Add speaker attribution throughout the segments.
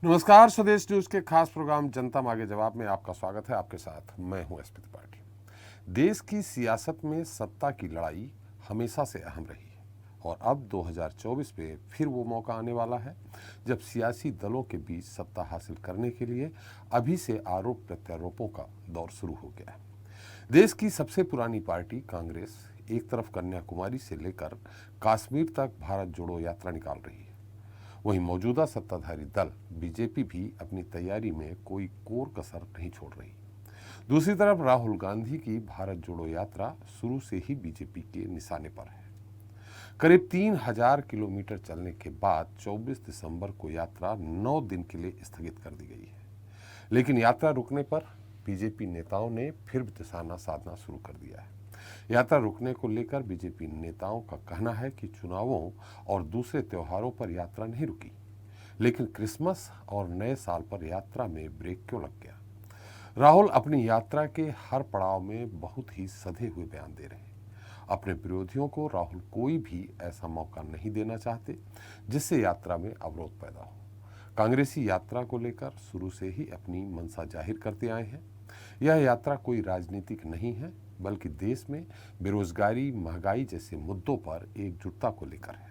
Speaker 1: नमस्कार, स्वदेश न्यूज के खास प्रोग्राम जनता मांगे जवाब में आपका स्वागत है। आपके साथ मैं हूं एसपी त्रिपाठी। देश की सियासत में सत्ता की लड़ाई हमेशा से अहम रही है और अब 2024 में फिर वो मौका आने वाला है जब सियासी दलों के बीच सत्ता हासिल करने के लिए अभी से आरोप प्रत्यारोपों का दौर शुरू हो गया है। देश की सबसे पुरानी पार्टी कांग्रेस एक तरफ कन्याकुमारी से लेकर कश्मीर तक भारत जोड़ो यात्रा निकाल रही है, वहीं मौजूदा सत्ताधारी दल बीजेपी भी अपनी तैयारी में कोई कोर कसर नहीं छोड़ रही। दूसरी तरफ राहुल गांधी की भारत जोड़ो यात्रा शुरू से ही बीजेपी के निशाने पर है। करीब 3000 किलोमीटर चलने के बाद 24 दिसंबर को यात्रा 9 दिन के लिए स्थगित कर दी गई है, लेकिन यात्रा रुकने पर बीजेपी नेताओं ने फिर निशाना साधना शुरू कर दिया है। यात्रा रुकने को लेकर बीजेपी नेताओं का कहना है कि चुनावों और दूसरे त्योहारों पर यात्रा नहीं रुकी, लेकिन क्रिसमस और नए साल पर यात्रा में ब्रेक क्यों लग गया। राहुल अपनी यात्रा के हर पड़ाव में बहुत ही सधे हुए बयान दे रहे हैं। अपने विरोधियों को राहुल कोई भी ऐसा मौका नहीं देना चाहते जिससे यात्रा में अवरोध पैदा हो। कांग्रेसी यात्रा को लेकर शुरू से ही अपनी मंशा जाहिर करते आए हैं। यह यात्रा कोई राजनीतिक नहीं है, बल्कि देश में बेरोजगारी, महंगाई जैसे मुद्दों पर एकजुटता को लेकर है।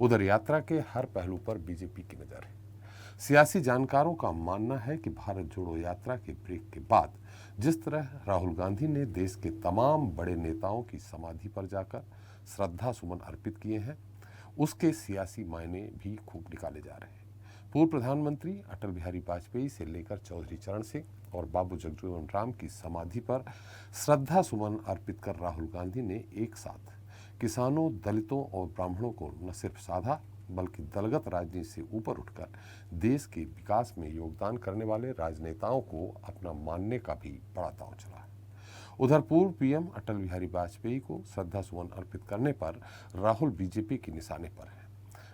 Speaker 1: उधर यात्रा के हर पहलू पर बीजेपी की नजर है। सियासी जानकारों का मानना है कि भारत जोड़ो यात्रा के ब्रेक के बाद जिस तरह राहुल गांधी ने देश के तमाम बड़े नेताओं की समाधि पर जाकर श्रद्धा सुमन अर्पित किए हैं, उसके सियासी मायने भी खूब निकाले जा रहे हैं। पूर्व प्रधानमंत्री अटल बिहारी वाजपेयी से लेकर चौधरी चरण सिंह और बाबू जगजीवन राम की समाधि पर श्रद्धा सुमन अर्पित कर राहुल गांधी ने एक साथ किसानों, दलितों और ब्राह्मणों को न सिर्फ साधा बल्कि दलगत राजनीति से ऊपर उठकर देश के विकास में योगदान करने वाले राजनेताओं को अपना मानने का भी बड़ा दांव चला है। उधर पूर्व पीएम अटल बिहारी वाजपेयी को श्रद्धा सुमन अर्पित करने पर राहुल बीजेपी के निशाने पर है।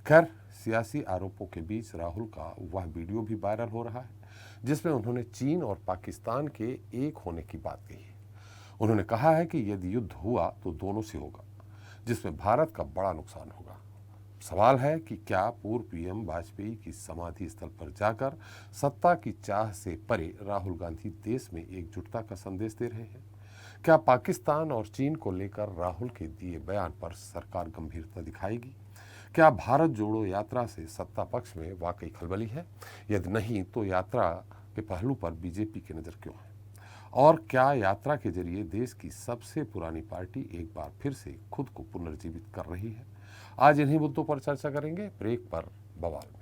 Speaker 1: खैर, सियासी आरोपों के बीच राहुल का वह वीडियो भी वायरल हो रहा है जिसमें उन्होंने चीन और पाकिस्तान के एक होने की बात कही है। उन्होंने कहा है कि यदि युद्ध हुआ तो दोनों से होगा, जिसमें भारत का बड़ा नुकसान होगा। सवाल है कि क्या पूर्व पीएम वाजपेयी की समाधि स्थल पर जाकर सत्ता की चाह से परे राहुल गांधी देश में एकजुटता का संदेश दे रहे हैं? क्या पाकिस्तान और चीन को लेकर राहुल के दिए बयान पर सरकार गंभीरता दिखाएगी? क्या भारत जोड़ो यात्रा से सत्ता पक्ष में वाकई खलबली है? यदि नहीं तो यात्रा के पहलू पर बीजेपी की नज़र क्यों है? और क्या यात्रा के जरिए देश की सबसे पुरानी पार्टी एक बार फिर से खुद को पुनर्जीवित कर रही है? आज इन्हीं मुद्दों पर चर्चा करेंगे ब्रेक पर बवाल में।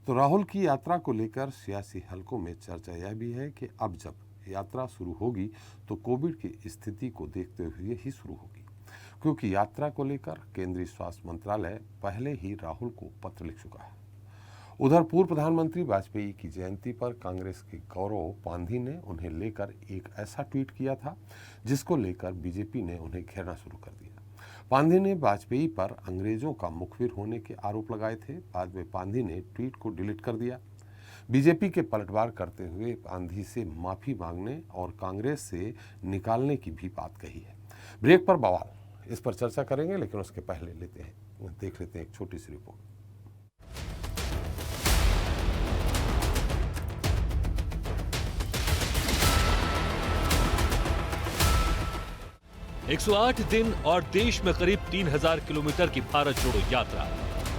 Speaker 1: तो राहुल की यात्रा को लेकर सियासी हलकों में चर्चा यह भी है कि अब जब यात्रा शुरू होगी तो कोविड की स्थिति को देखते हुए ही शुरू होगी, क्योंकि यात्रा को लेकर केंद्रीय स्वास्थ्य मंत्रालय पहले ही राहुल को पत्र लिख चुका है। उधर पूर्व प्रधानमंत्री वाजपेयी की जयंती पर कांग्रेस के गौरव पांधी ने उन्हें लेकर एक ऐसा ट्वीट किया था जिसको लेकर बीजेपी ने उन्हें घेरना शुरू कर दिया। पांधी ने वाजपेयी पर अंग्रेजों का मुखबिर होने के आरोप लगाए थे। बाद में पांधी ने ट्वीट को डिलीट कर दिया। बीजेपी के पलटवार करते हुए पांधी से माफी मांगने और कांग्रेस से निकालने की भी बात कही है। ब्रेक पर बवाल, इस पर चर्चा करेंगे, लेकिन उसके पहले देख लेते हैं एक छोटी सी रिपोर्ट।
Speaker 2: 108 दिन और देश में करीब 3000 किलोमीटर की भारत जोड़ो यात्रा।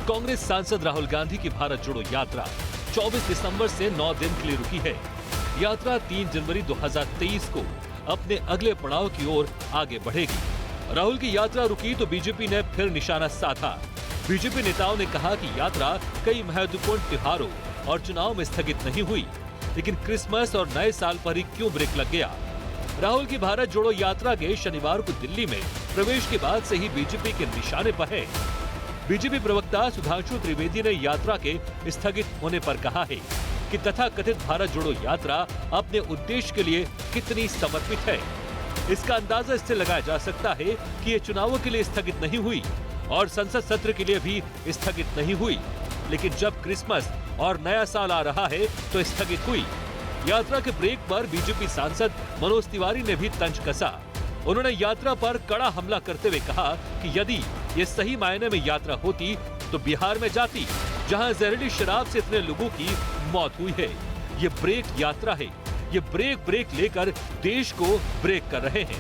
Speaker 2: कांग्रेस सांसद राहुल गांधी की भारत जोड़ो यात्रा 24 दिसंबर से 9 दिन के लिए रुकी है। यात्रा 3 जनवरी 2023 को अपने अगले पड़ाव की ओर आगे बढ़ेगी। राहुल की यात्रा रुकी तो बीजेपी ने फिर निशाना साधा। बीजेपी नेताओं ने कहा कि यात्रा कई महत्वपूर्ण त्योहारों और चुनाव में स्थगित नहीं हुई, लेकिन क्रिसमस और नए साल पर ही क्यों ब्रेक लग गया। राहुल की भारत जोड़ो यात्रा के शनिवार को दिल्ली में प्रवेश के बाद से ही बीजेपी के निशाने पर है। बीजेपी प्रवक्ता सुधांशु त्रिवेदी ने यात्रा के स्थगित होने पर कहा है कि तथाकथित भारत जोड़ो यात्रा अपने उद्देश्य के लिए कितनी समर्पित है। इसका अंदाजा इससे लगाया जा सकता है कि ये चुनावों के लिए स्थगित नहीं हुई और संसद सत्र के लिए भी स्थगित नहीं हुई, लेकिन जब क्रिसमस और नया साल आ रहा है तो स्थगित हुई। यात्रा के ब्रेक पर बीजेपी सांसद मनोज तिवारी ने भी तंज कसा। उन्होंने यात्रा पर कड़ा हमला करते हुए कहा कि यदि ये सही मायने में यात्रा होती तो बिहार में जाती, जहां जहरीली शराब से इतने लोगों की मौत हुई है। ये ब्रेक यात्रा है, ये ब्रेक लेकर देश को ब्रेक कर रहे हैं।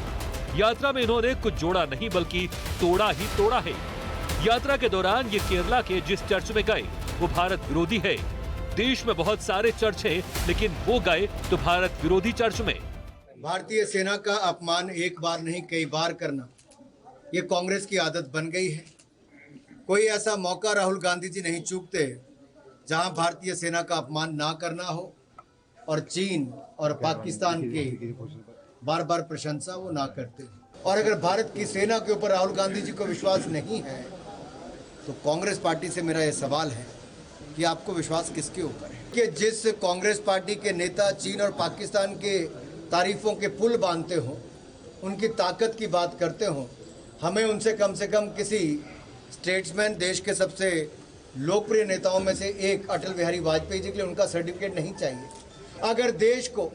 Speaker 2: यात्रा में इन्होंने कुछ जोड़ा नहीं बल्कि तोड़ा ही तोड़ा है। यात्रा के दौरान ये केरला के जिस चर्च में गए वो भारत विरोधी है। देश में बहुत सारे चर्च हैं, लेकिन वो गए तो भारत विरोधी चर्च में।
Speaker 3: भारतीय सेना का अपमान एक बार नहीं कई बार करना ये कांग्रेस की आदत बन गई है। कोई ऐसा मौका राहुल गांधी जी नहीं चूकते जहां भारतीय सेना का अपमान ना करना हो और चीन और पाकिस्तान की बार बार प्रशंसा वो ना करते। और अगर भारत की सेना के ऊपर राहुल गांधी जी को विश्वास नहीं है तो कांग्रेस पार्टी से मेरा यह सवाल है कि आपको विश्वास किसके ऊपर है? कि जिस कांग्रेस पार्टी के नेता चीन और पाकिस्तान के तारीफों के पुल बांधते हो, उनकी ताकत की बात करते हो, हमें उनसे कम किसी स्टेट्समैन, देश के सबसे लोकप्रिय नेताओं में से एक अटल बिहारी वाजपेयी जी के लिए उनका सर्टिफिकेट नहीं चाहिए। अगर देश को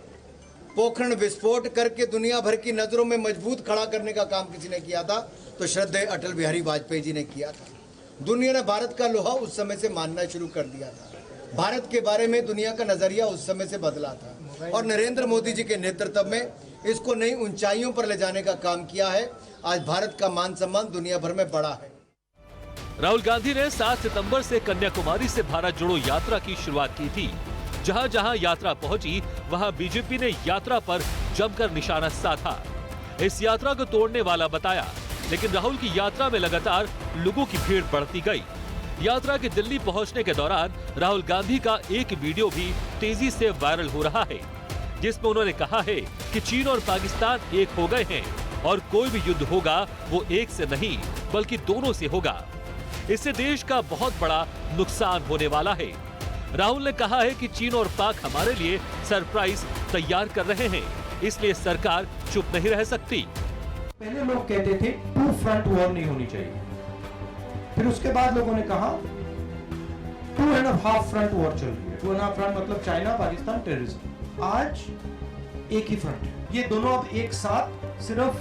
Speaker 3: पोखरण विस्फोट करके दुनिया भर की नजरों में मजबूत खड़ा करने का काम किसी ने किया था तो श्रद्धेय अटल बिहारी वाजपेयी जी ने किया था। दुनिया ने भारत का लोहा उस समय से मानना शुरू कर दिया था। भारत के बारे में दुनिया का नजरिया उस समय से बदला था और नरेंद्र मोदी जी के नेतृत्व में इसको नई ऊंचाइयों पर ले जाने का काम किया है। आज भारत का मान सम्मान दुनिया भर में बड़ा है।
Speaker 2: राहुल गांधी ने 7 सितंबर से कन्याकुमारी से भारत जोड़ो यात्रा की शुरुआत की थी। जहां जहां यात्रा पहुंची वहां बीजेपी ने यात्रा पर जमकर निशाना साधा, इस यात्रा को तोड़ने वाला बताया। लेकिन राहुल की यात्रा में लगातार लोगों की भीड़ बढ़ती गई। यात्रा के दिल्ली पहुंचने के दौरान राहुल गांधी का एक वीडियो भी तेजी से वायरल हो रहा है, जिसमें उन्होंने कहा है कि चीन और पाकिस्तान एक हो गए हैं और कोई भी युद्ध होगा वो एक से नहीं बल्कि दोनों से होगा। इससे देश का बहुत बड़ा नुकसान होने वाला है। राहुल ने कहा है कि चीन और पाक हमारे लिए सरप्राइज तैयार कर रहे हैं, इसलिए सरकार चुप नहीं रह सकती।
Speaker 4: पहले लोग कहते थे 2 फ्रंट वॉर नहीं होनी चाहिए, फिर उसके बाद लोगों ने कहा 2.5 फ्रंट वॉर चल रही है। 2.5 फ्रंट मतलब चाइना, पाकिस्तान, टेररिज्म। आज एक ही फ्रंट है। ये दोनों अब एक साथ सिर्फ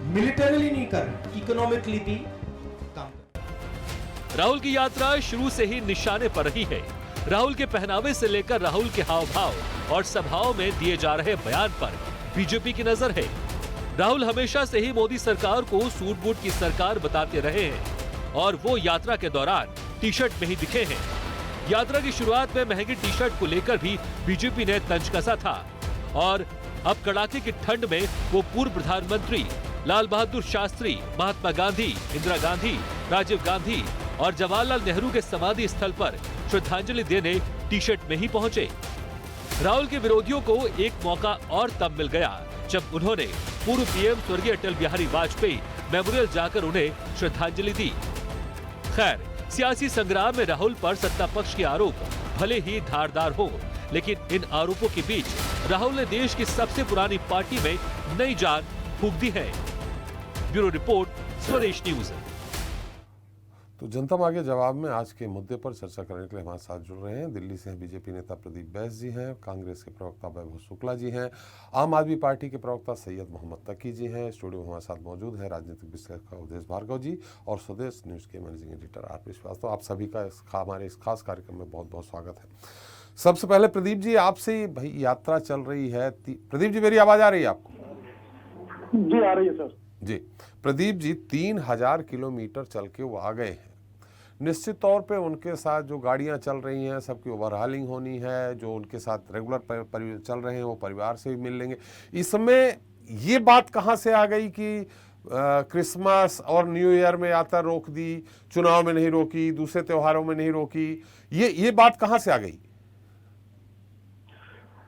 Speaker 4: मिलिटरीली नहीं कर रहे, इकोनॉमिकली भी काम कर रहे।
Speaker 2: राहुल की यात्रा शुरू से ही निशाने पर रही है। राहुल के पहनावे से लेकर राहुल के हाव भाव और सभाओं में दिए जा रहे बयान पर बीजेपी की नजर है। राहुल हमेशा से ही मोदी सरकार को सूट बूट की सरकार बताते रहे हैं और वो यात्रा के दौरान टी शर्ट में ही दिखे हैं। यात्रा की शुरुआत में महंगी टी शर्ट को लेकर भी बीजेपी ने तंज कसा था और अब कड़ाके की ठंड में वो पूर्व प्रधानमंत्री लाल बहादुर शास्त्री, महात्मा गांधी, इंदिरा गांधी, राजीव गांधी और जवाहरलाल नेहरू के समाधि स्थल पर श्रद्धांजलि देने टी शर्ट में ही पहुंचे। राहुल के विरोधियों को एक मौका और तब मिल गया जब उन्होंने पूर्व पीएम स्वर्गीय अटल बिहारी वाजपेयी मेमोरियल जाकर उन्हें श्रद्धांजलि दी। खैर, सियासी संग्राम में राहुल पर सत्ता पक्ष के आरोप भले ही धारदार हो, लेकिन इन आरोपों के बीच राहुल ने देश की सबसे पुरानी पार्टी में नई जान फूंक दी है। ब्यूरो रिपोर्ट, स्वदेश न्यूज।
Speaker 1: तो जनता मांगे जवाब में आज के मुद्दे पर चर्चा करने के लिए हमारे साथ जुड़ रहे हैं दिल्ली से बीजेपी नेता प्रदीप बैस जी हैं, कांग्रेस के प्रवक्ता वैभव शुक्ला जी हैं, आम आदमी पार्टी के प्रवक्ता सैयद मोहम्मद तकी जी हैं। स्टूडियो में हमारे साथ मौजूद है राजनीतिक विश्लेषक अवधेश भार्गव जी और स्वदेश न्यूज़ के managing editor R P Srivastava. आप सभी का हमारे इस खास कार्यक्रम में बहुत बहुत स्वागत है। सबसे पहले प्रदीप जी, आपसे भाई यात्रा चल रही है। प्रदीप जी, मेरी आवाज़ आ रही है आपको?
Speaker 5: जी, आ रही है सर।
Speaker 1: जी प्रदीप जी, 3000 किलोमीटर चल के वो आ गए हैं। निश्चित तौर पे उनके साथ जो गाड़ियां चल रही हैं सबकी ओवरहालिंग होनी है, जो उनके साथ रेगुलर चल रहे हैं वो परिवार से भी मिल लेंगे। इसमें ये बात कहाँ से आ गई कि क्रिसमस और न्यू ईयर में यात्रा रोक दी, चुनाव में नहीं रोकी, दूसरे त्योहारों में नहीं रोकी, ये बात कहाँ से आ गई?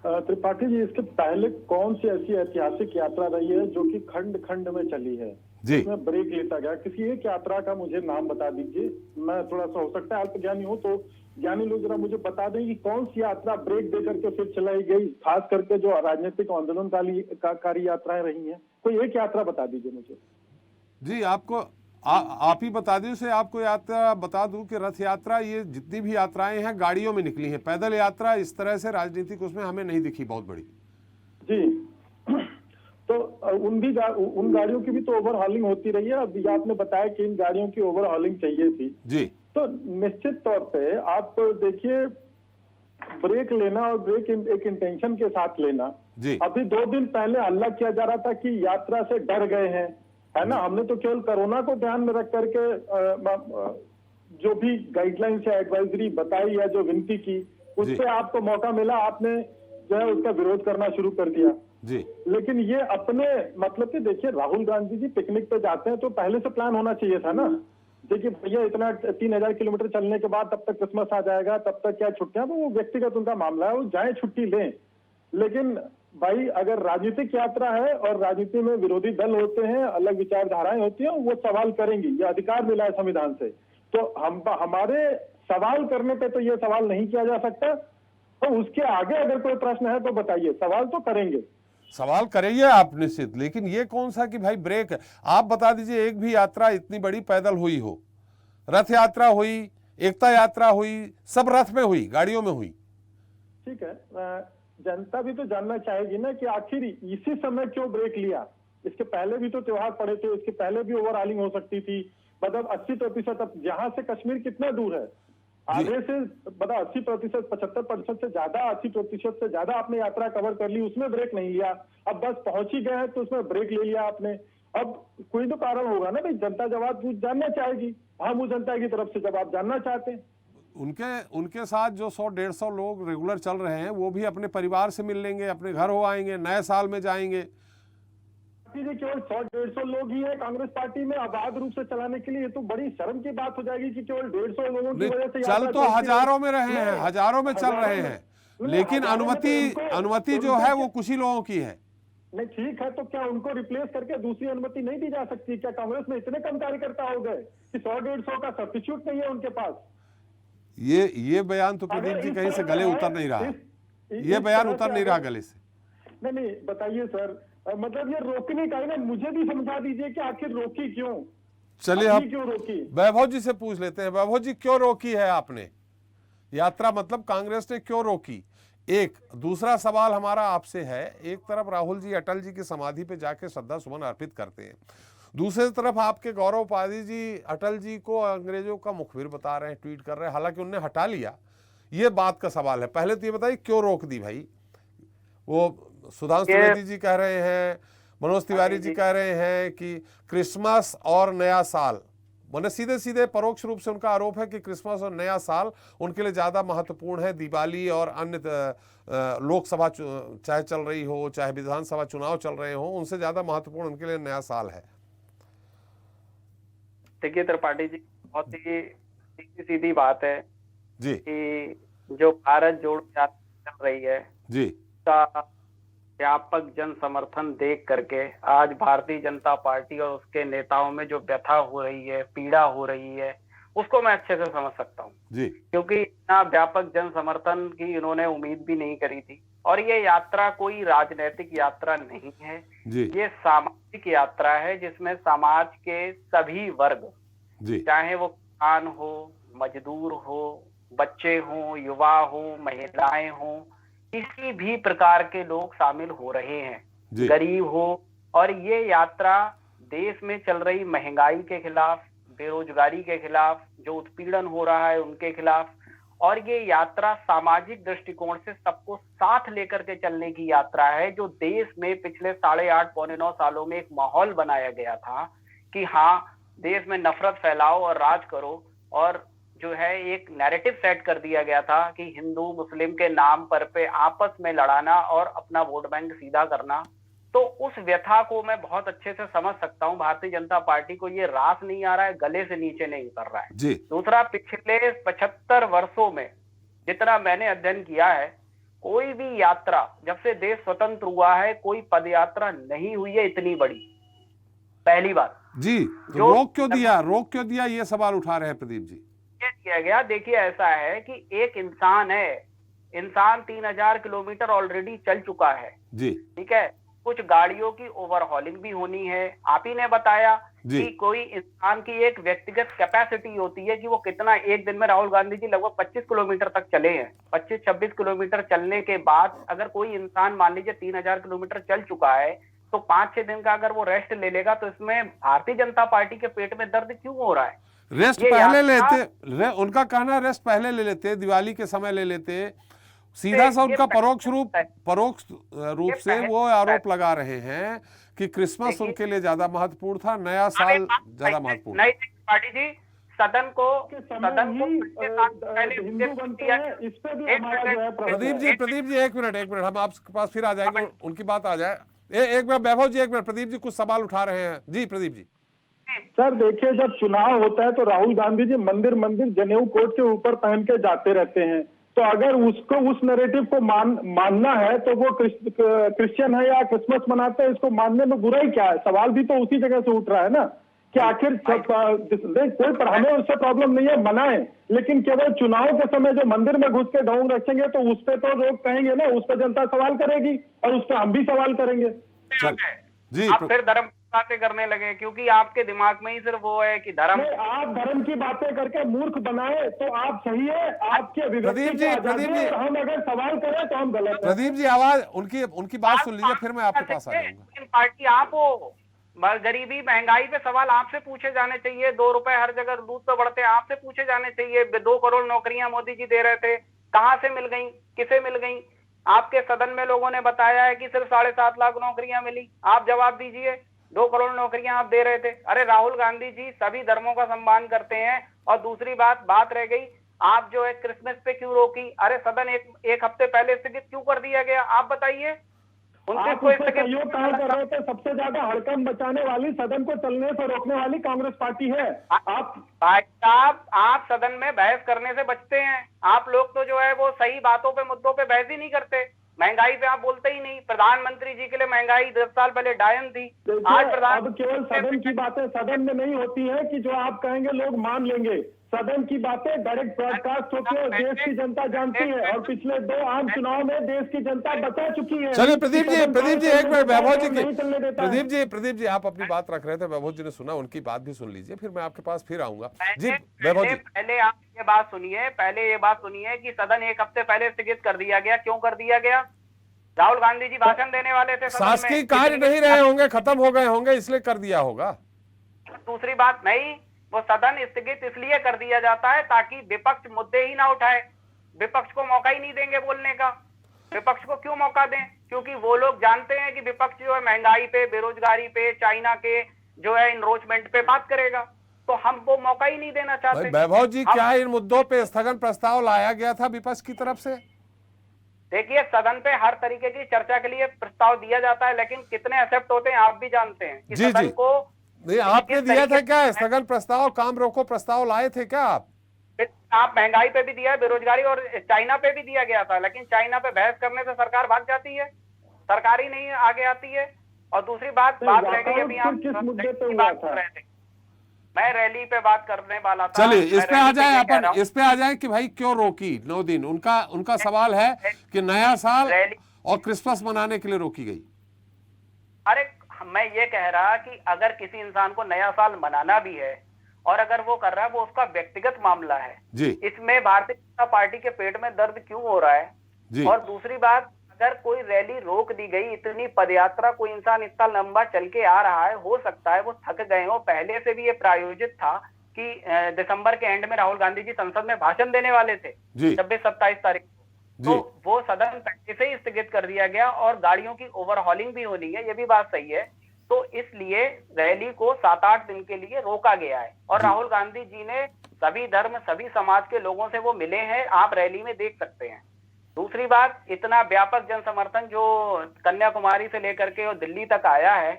Speaker 5: त्रिपाठी जी, इसके पहले कौन सी ऐसी ऐतिहासिक यात्रा रही है जो कि खंड खंड में चली है
Speaker 1: जी?
Speaker 5: इसमें ब्रेक लेता गया? किसी एक यात्रा का मुझे नाम बता दीजिए। मैं थोड़ा सा हो सकता है अल्पज्ञानी हूं, तो ज्ञानी लोग जरा मुझे बता दें कि कौन सी यात्रा ब्रेक दे करके फिर चलाई गई, खास करके जो राजनीतिक आंदोलनकारी यात्राएं रही हैं। कोई एक यात्रा बता दीजिए मुझे।
Speaker 1: जी, आप ही बता दें उसे, आपको यात्रा बता दूं कि रथ यात्रा, ये जितनी भी यात्राएं हैं गाड़ियों में निकली हैं। पैदल यात्रा इस तरह से राजनीतिक उसमें हमें नहीं दिखी बहुत बड़ी।
Speaker 5: जी तो उन गाड़ियों की भी तो ओवरहॉलिंग होती रही है। अब ये आपने बताया कि इन गाड़ियों की ओवरहॉलिंग चाहिए थी
Speaker 1: जी।
Speaker 5: तो निश्चित तौर पे आप देखिए, ब्रेक लेना और ब्रेक एक इंटेंशन के साथ लेना
Speaker 1: जी।
Speaker 5: अभी 2 दिन पहले हल्ला किया जा रहा था कि यात्रा से डर गए हैं, है ना। हमने तो केवल कोरोना को ध्यान में रख करके जो भी गाइडलाइंस या एडवाइजरी बताई या जो विनती की, उससे आपको मौका मिला, आपने जो है उसका विरोध करना शुरू कर दिया
Speaker 1: जी।
Speaker 5: लेकिन ये अपने मतलब कि देखिए, राहुल गांधी जी पिकनिक पे जाते हैं तो पहले से प्लान होना चाहिए था ना। देखिए भैया, इतना 3000 किलोमीटर चलने के बाद तब तक क्रिसमस आ जाएगा, तब तक क्या छुट्टियां, तो वो व्यक्तिगत उनका मामला है, वो जाए छुट्टी लें। लेकिन भाई अगर राजनीतिक यात्रा है और राजनीति में विरोधी दल होते हैं, अलग विचारधाराएं होती हैं, वो सवाल करेंगी, ये अधिकार मिला है संविधान से। तो हमारे सवाल करने पे तो ये सवाल नहीं किया जा सकता। तो उसके आगे अगर कोई प्रश्न है तो बताइए, सवाल तो करेंगे।
Speaker 1: सवाल करेंगे आप निश्चित, लेकिन ये कौन सा कि भाई ब्रेक, आप बता दीजिए एक भी यात्रा इतनी बड़ी पैदल हुई हो, रथ यात्रा हुई, एकता यात्रा हुई, सब रथ में हुई, गाड़ियों में हुई।
Speaker 5: ठीक है, जनता भी तो जानना चाहेगी ना कि आखिर इसी समय क्यों ब्रेक लिया। इसके पहले भी तो त्योहार पड़े थे, इसके पहले भी ओवरऑलिंग हो सकती थी। मतलब 80%, अब जहां से कश्मीर कितना दूर है, आधे से बता 80%, 75% से ज्यादा, 80% से ज्यादा आपने यात्रा कवर कर ली, उसमें ब्रेक नहीं लिया। अब बस पहुंच ही गए हैं तो उसमें ब्रेक ले लिया आपने। अब कोई तो कारण होगा ना भाई, जनता जवाब जानना चाहेगी, हम उस जनता की तरफ से जवाब जानना चाहते हैं।
Speaker 1: उनके साथ जो 100-150 लोग रेगुलर चल रहे हैं वो भी अपने परिवार से मिल लेंगे, अपने घर हो आएंगे, नए साल में जाएंगे।
Speaker 5: केवल 100-150 लोग ही हैं कांग्रेस पार्टी में आबाद रूप से चलाने के लिए, ये तो बड़ी शर्म की बात हो जाएगी कि केवल 150 लोगों की वजह से
Speaker 1: चल तो हजारों में रहे हैं, हजारों में चल रहे हैं, लेकिन अनुमति जो है वो कुछ ही लोगों की है।
Speaker 5: नहीं ठीक है, तो क्या उनको रिप्लेस करके दूसरी अनुमति नहीं दी जा सकती? क्या कांग्रेस में इतने कम कार्यकर्ता हो गए कि 100-150 का सब्स्टिट्यूट नहीं है उनके पास?
Speaker 1: ये बयान तो प्रदीप जी कहीं से गले उतर नहीं रहा, ये बयान उतर नहीं रहा गले से।
Speaker 5: नहीं बताइए सर, मतलब ये रोकने का ही ना, मुझे भी समझा दीजिए कि आखिर रोकी क्यों?
Speaker 1: चलिए हम
Speaker 5: क्यों रोकी?
Speaker 1: वैभव जी से पूछ लेते हैं। वैभव जी, क्यों रोकी है आपने यात्रा, मतलब कांग्रेस ने क्यों रोकी? एक दूसरा सवाल हमारा आपसे है, एक तरफ राहुल जी अटल जी की समाधि पे जाके श्रद्धा सुमन अर्पित करते हैं, दूसरी तरफ आपके गौरव उपाध्याय जी अटल जी को अंग्रेजों का मुखबिर बता रहे हैं, ट्वीट कर रहे हैं, हालांकि उन्होंने हटा लिया। ये बात का सवाल है। पहले तो ये बताइए क्यों रोक दी भाई? वो सुधांशु त्रिवेदी जी कह रहे हैं, मनोज तिवारी जी कह रहे हैं कि क्रिसमस और नया साल, मैंने सीधे सीधे परोक्ष रूप से उनका आरोप है कि क्रिसमस और नया साल उनके लिए ज्यादा महत्वपूर्ण है, दिवाली और अन्य लोकसभा चाहे चल रही हो, चाहे विधानसभा चुनाव चल रहे हो, उनसे ज्यादा महत्वपूर्ण उनके लिए नया साल है।
Speaker 6: देखिए त्रिपाठी जी, बहुत ही सीधी बात है
Speaker 1: जी
Speaker 6: कि जो भारत जोड़ो यात्रा चल रही है
Speaker 1: जी
Speaker 6: का व्यापक जन समर्थन देख करके आज भारतीय जनता पार्टी और उसके नेताओं में जो व्यथा हो रही है, पीड़ा हो रही है, उसको मैं अच्छे से समझ सकता हूँ
Speaker 1: जी,
Speaker 6: क्योंकि इतना व्यापक जन समर्थन की इन्होंने उम्मीद भी नहीं करी थी। और ये यात्रा कोई राजनीतिक यात्रा नहीं है
Speaker 1: जी,
Speaker 6: ये सामाजिक यात्रा है जिसमें समाज के सभी वर्ग,
Speaker 1: जी,
Speaker 6: चाहे वो किसान हो, मजदूर हो, बच्चे हो, युवा हो, महिलाएं हो, किसी भी प्रकार के लोग शामिल हो रहे हैं, गरीब हो। और ये यात्रा देश में चल रही महंगाई के खिलाफ, बेरोजगारी के खिलाफ, जो उत्पीड़न हो रहा है उनके खिलाफ, और ये यात्रा सामाजिक दृष्टिकोण से सबको साथ लेकर के चलने की यात्रा है। जो देश में पिछले 8.5 पौने 9 सालों में एक माहौल बनाया गया था कि हाँ देश में नफरत फैलाओ और राज करो, और जो है एक नैरेटिव सेट कर दिया गया था कि हिंदू मुस्लिम के नाम पर पे आपस में लड़ाना और अपना वोट बैंक सीधा करना। तो उस व्यथा को मैं बहुत अच्छे से समझ सकता हूं। भारतीय जनता पार्टी को ये रास नहीं आ रहा है, गले से नीचे नहीं उतर रहा है। दूसरा, पिछले 75 वर्षों में जितना मैंने अध्ययन किया है, कोई भी यात्रा जब से देश स्वतंत्र हुआ है, कोई पद यात्रा नहीं हुई है इतनी बड़ी, पहली बार।
Speaker 1: जी, रोक क्यों दिया, ये सवाल उठा रहे हैं प्रदीप जी।
Speaker 6: किया गया, देखिए ऐसा है कि एक इंसान 3000 किलोमीटर ऑलरेडी चल चुका है,
Speaker 1: जी,
Speaker 6: ठीक है, कुछ गाड़ियों की ओवरहॉलिंग भी होनी है। आप ही ने बताया
Speaker 1: जी।
Speaker 6: कि कोई इंसान की एक व्यक्तिगत कैपेसिटी होती है कि वो कितना, एक दिन में राहुल गांधी जी लगभग 25 किलोमीटर तक चले हैं। 25-26 किलोमीटर चलने के बाद अगर कोई इंसान मान लीजिए 3000 किलोमीटर चल चुका है, तो 5-6 दिन का अगर वो रेस्ट ले लेगा, तो इसमें भारतीय जनता पार्टी के पेट में दर्द क्यों हो रहा है?
Speaker 1: रेस्ट
Speaker 6: ये
Speaker 1: पहले
Speaker 6: यात्रा-
Speaker 1: लेते, उनका कहना रेस्ट पहले ले लेते, दिवाली के समय ले लेते। सीधा सा
Speaker 6: ये
Speaker 1: उनका
Speaker 6: पहले-
Speaker 1: परोक्ष रूप
Speaker 6: ये
Speaker 1: से
Speaker 6: पहले-
Speaker 1: वो आरोप लगा रहे हैं कि क्रिसमस
Speaker 6: देखिए-
Speaker 1: उनके लिए ज्यादा महत्वपूर्ण था, नया साल ज्यादा महत्वपूर्ण।
Speaker 6: नहीं पार्टी जी, सदन को
Speaker 5: के समय ही हिंदू बनते हैं, इस पे भी हमारा जो है
Speaker 1: प्रदीप जी एक मिनट, हम आपके पास फिर आ जाएंगे, उनकी बात आ जाए। एक मिनट वैभव जी, एक मिनट, प्रदीप जी कुछ सवाल उठा रहे हैं। जी प्रदीप जी।
Speaker 5: सर देखिए, जब चुनाव होता है तो राहुल गांधी जी मंदिर जनेऊ कोट के ऊपर पहन के जाते रहते हैं। तो अगर उसको उस नैरेटिव को मानना है तो वो क्रिश्चियन है या क्रिसमस मनाते हैं, इसको मानने में बुराई क्या है? सवाल भी तो उसी जगह से उठ रहा है ना कि आखिर कोई पर हमें उससे प्रॉब्लम नहीं है, मनाएं, लेकिन केवल चुनाव के समय जो मंदिर में घुस के ढोंग रखेंगे तो उस पर तो लोग कहेंगे ना, उस पर जनता सवाल करेगी और उस पर हम भी सवाल करेंगे।
Speaker 1: जी
Speaker 6: आप फिर धर्म बातें करने लगे, क्योंकि आपके दिमाग में ही सिर्फ वो है कि धर्म।
Speaker 5: आप धर्म की बातें करके मूर्ख बनाए तो आप सही है, आपके अभिव्यक्ति की आजादी है, और हम अगर सवाल करें तो हम गलत हैं।
Speaker 1: प्रदीप जी आवाज उनकी बात सुन लीजिए, फिर मैं आपके पास आ जाऊंगा।
Speaker 6: पार्टी आप हो, गरीबी महंगाई पे सवाल आपसे पूछे जाने चाहिए। 2 रुपए हर जगह दूध पे बढ़ते हैं, आपसे पूछे जाने चाहिए। 2 करोड़ नौकरियां मोदी जी दे रहे थे, कहां से मिल गई, किसे मिल गई? आपके सदन में लोगों ने बताया है कि सिर्फ 7.5 लाख नौकरियां मिली। आप जवाब दीजिए, 2 करोड़ नौकरियां आप दे रहे थे। अरे राहुल गांधी जी सभी धर्मों का सम्मान करते हैं। और दूसरी बात रह गई, आप जो है क्रिसमस पे क्यों रोकी? अरे सदन एक हफ्ते पहले स्थगित क्यों कर दिया गया, आप बताइए।
Speaker 5: आप उससे सहयोग कहाँ कर रहे थे? सबसे ज्यादा हड़कंप मचाने वाली, सदन को चलने से रोकने वाली कांग्रेस पार्टी है।
Speaker 6: आप सदन में बहस करने से बचते हैं। आप लोग तो जो है वो सही बातों पे, मुद्दों पे बहस ही नहीं करते। महंगाई पे आप बोलते ही नहीं। प्रधानमंत्री जी के लिए महंगाई 10 साल पहले डायन थी। आज
Speaker 5: अब केवल सदन की बातें सदन में नहीं होती है कि जो आप कहेंगे लोग मान लेंगे। सदन की बातें डायरेक्ट ब्रॉडकास्ट होती है, देश की जनता जानती है, और पिछले 2 आम चुनाव में देश की जनता बता चुकी है।
Speaker 1: चलिए प्रदीप जी एक मिनट, वैभव जी की प्रदीप जी आप अपनी बात रख रहे थे, वैभव जी ने सुना, उनकी बात भी सुन लीजिए, फिर मैं आपके पास फिर आऊंगा। जी वैभव जी,
Speaker 6: पहले आप ये बात सुनिए कि सदन 1 हफ्ते पहले स्थगित कर दिया गया। क्यों कर दिया गया? राहुल गांधी जी भाषण देने वाले थे,
Speaker 1: शासकीय कार्य नहीं रहे होंगे, खत्म हो गए होंगे, इसलिए कर दिया होगा।
Speaker 6: दूसरी बात नहीं, वो सदन स्थगित इसलिए कर दिया जाता है ताकि विपक्ष मुद्दे ही ना उठाए। विपक्ष को मौका ही नहीं देंगे बोलने का। विपक्ष को क्यों मौका दें? क्योंकि वो लोग जानते हैं कि विपक्ष जो है महंगाई पे, बेरोजगारी पे, चाइना के जो है इनरोचमेंट पे बात करेगा, तो हम वो मौका ही नहीं देना चाहते।
Speaker 1: वैभव जी, क्या इन मुद्दों पे स्थगन प्रस्ताव लाया गया था विपक्ष की तरफ से?
Speaker 6: देखिए, सदन पे हर तरीके की चर्चा के लिए प्रस्ताव दिया जाता है, लेकिन कितने एक्सेप्ट होते हैं आप भी जानते हैं कि
Speaker 1: जी,
Speaker 6: सदन
Speaker 1: जी।
Speaker 6: को
Speaker 1: नहीं, आपने दिया था क्या स्थगन प्रस्ताव? काम रोको प्रस्ताव लाए थे क्या आप
Speaker 6: महंगाई पे भी दिया है, बेरोजगारी और चाइना पे भी दिया गया था, लेकिन चाइना पे बहस करने से सरकार भाग जाती है, सरकार ही नहीं आगे आती है। और दूसरी बात रह गई, अभी आप
Speaker 5: किस मुद्दे पे हुआ था?
Speaker 6: मैं रैली पे बात करने वाला था।
Speaker 1: चलिए इस पे आ जाए, अपन इस पे आ जाए कि भाई क्यों रोकी 9 दिन। उनका सवाल है कि नया साल और क्रिसमस मनाने के लिए रोकी गई।
Speaker 6: अरे मैं ये कह रहा कि अगर किसी इंसान को नया साल मनाना भी है और अगर वो कर रहा है, वो उसका व्यक्तिगत मामला है
Speaker 1: जी।
Speaker 6: इसमें भारतीय जनता पार्टी के पेट में दर्द क्यों हो रहा है
Speaker 1: जी।
Speaker 6: और दूसरी बात, अगर कोई रैली रोक दी गई, इतनी पदयात्रा कोई इंसान इतना लंबा चल के आ रहा है, हो सकता है वो थक गए हो। पहले से भी ये प्रायोजित था कि दिसंबर के एंड में राहुल गांधी जी संसद में भाषण देने वाले थे 26-27 तारीख को, तो वो सदन पहले से ही स्थगित कर दिया गया और गाड़ियों की ओवरहॉलिंग भी होनी है, ये भी बात सही है। तो इसलिए रैली को 7-8 दिन के लिए रोका गया है और राहुल गांधी जी ने सभी धर्म, सभी समाज के लोगों से वो मिले हैं, आप रैली में देख सकते हैं। दूसरी बात, इतना व्यापक जन समर्थन जो कन्याकुमारी से लेकर के और दिल्ली तक आया है,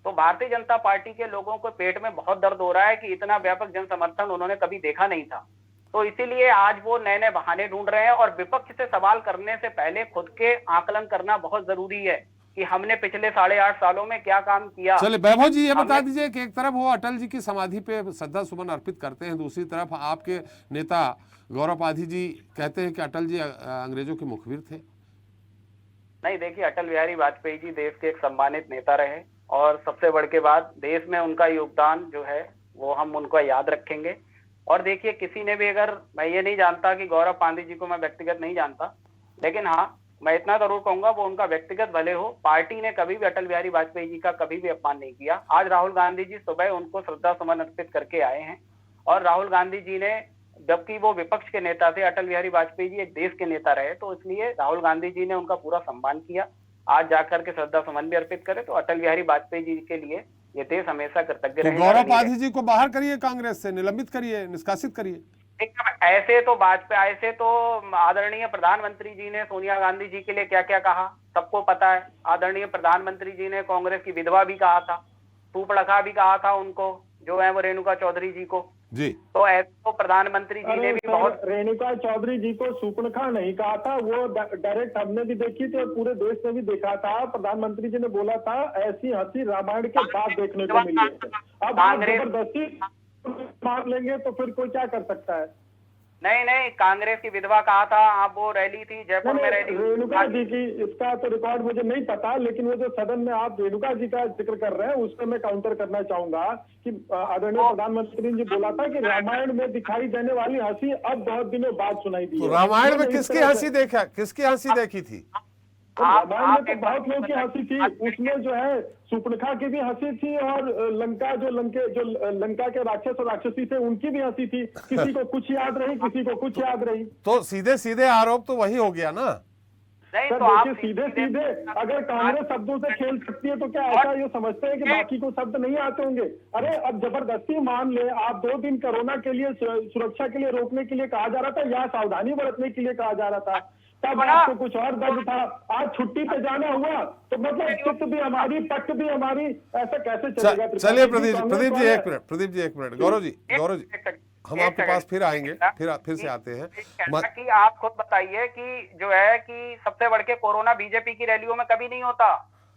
Speaker 6: तो भारतीय जनता पार्टी के लोगों को पेट में बहुत दर्द हो रहा है कि इतना व्यापक जन समर्थन उन्होंने कभी देखा नहीं था। तो इसीलिए आज वो नए नए बहाने ढूंढ रहे हैं और विपक्ष से सवाल करने से पहले खुद के आकलन करना बहुत जरूरी है कि हमने पिछले 8.5 सालों में क्या काम किया।
Speaker 1: चलिए वैभव जी, ये बता दीजिए कि एक तरफ वो अटल जी की समाधि पे श्रद्धा सुमन अर्पित करते हैं, दूसरी तरफ आपके नेता गौरव पाधी जी कहते हैं कि अटल जी अंग्रेजों के मुखबिर थे।
Speaker 6: नहीं, देखिए, अटल बिहारी वाजपेयी जी देश के एक सम्मानित नेता रहे और सबसे बढ़ के बात, देश में उनका योगदान जो है वो हम उनको याद रखेंगे। और देखिए, किसी ने भी, अगर, मैं ये नहीं जानता कि गौरव पांडे जी को मैं व्यक्तिगत नहीं जानता, लेकिन हाँ, मैं इतना जरूर कहूंगा, वो उनका व्यक्तिगत भले हो, पार्टी ने कभी भी अटल बिहारी वाजपेयी जी का कभी भी अपमान नहीं किया। आज राहुल गांधी जी सुबह उनको श्रद्धा सुमन अर्पित करके आए हैं और राहुल गांधी जी ने, जबकि वो विपक्ष के नेता थे, अटल बिहारी वाजपेयी जी एक देश के नेता रहे, तो इसलिए राहुल गांधी जी ने उनका पूरा सम्मान किया। आज जाकर के श्रद्धा सुमन भी अर्पित करे, तो अटल बिहारी वाजपेयी जी के लिए ये देश हमेशा कृतज्ञ
Speaker 1: तो
Speaker 6: रहेगा।
Speaker 1: गौरव पाधी जी को बाहर करिए, कांग्रेस से निलंबित करिए, निष्कासित करिए।
Speaker 6: ऐसे तो वाजपेयी, ऐसे तो आदरणीय प्रधानमंत्री जी ने सोनिया गांधी जी के लिए क्या क्या कहा सबको पता है। आदरणीय प्रधानमंत्री जी ने कांग्रेस की विधवा भी कहा था, सूपड़खा भी कहा था उनको, जो है वो रेणुका चौधरी जी को
Speaker 1: जी।
Speaker 6: तो ऐसे तो प्रधानमंत्री जी ने भी बहुत,
Speaker 5: रेणुका चौधरी जी को सूपड़खा नहीं कहा था, वो डायरेक्ट हमने भी देखी थी और पूरे देश ने भी देखा था। प्रधानमंत्री जी ने बोला था ऐसी हंसी रामायण के बाद देखने को मिली है। अब आप जबरदस्ती मार लेंगे तो फिर कोई क्या कर सकता है।
Speaker 6: नहीं, कांग्रेस की विधवा कहा था। आप, वो रैली थी जयपुर में, रैली
Speaker 5: रेणुका जी की, इसका तो रिकॉर्ड मुझे नहीं पता, लेकिन वो जो सदन में आप रेणुका जी का जिक्र कर रहे हैं उसमें मैं काउंटर करना चाहूंगा कि आदरणीय प्रधानमंत्री जी बोला था कि रामायण में दिखाई देने वाली हंसी अब बहुत दिनों बाद सुनाई दी।
Speaker 1: तो रामायण में किसकी हंसी देखा, किसकी हंसी देखी थी?
Speaker 5: रामायण में तो बहुत लोगों की हंसी थी, उसमें जो है सूपड़खा की भी हंसी थी और लंका के राक्षस और राक्षसी थे उनकी भी हंसी थी। किसी को कुछ याद रही, किसी को कुछ याद रही।
Speaker 1: तो सीधे सीधे आरोप तो वही हो गया ना।
Speaker 6: नहीं,
Speaker 5: सर
Speaker 6: तो आप
Speaker 5: देखिए, सीधे सीधे अगर कांग्रेस शब्दों से खेल सकती है तो क्या ऐसा ये समझते हैं कि बाकी को शब्द नहीं आते होंगे? अरे अब जबरदस्ती मान ले, आप 2 दिन कोरोना के लिए सुरक्षा के लिए रोकने के लिए कहा जा रहा था या सावधानी बरतने के लिए कहा जा रहा था, तब आपको कुछ और दर्द था। आज छुट्टी पे जाना हुआ तो मतलब चित्त भी हमारी, पक्ष भी हमारी, ऐसा कैसे चलेगा?
Speaker 1: चलिए प्रदीप जी एक मिनट। गौरव जी हम आपके पास फिर आएंगे, फिर से आते हैं।
Speaker 6: कि आप खुद बताइए कि जो है कि सबसे बढ़ के कोरोना बीजेपी की रैलियों में कभी नहीं होता,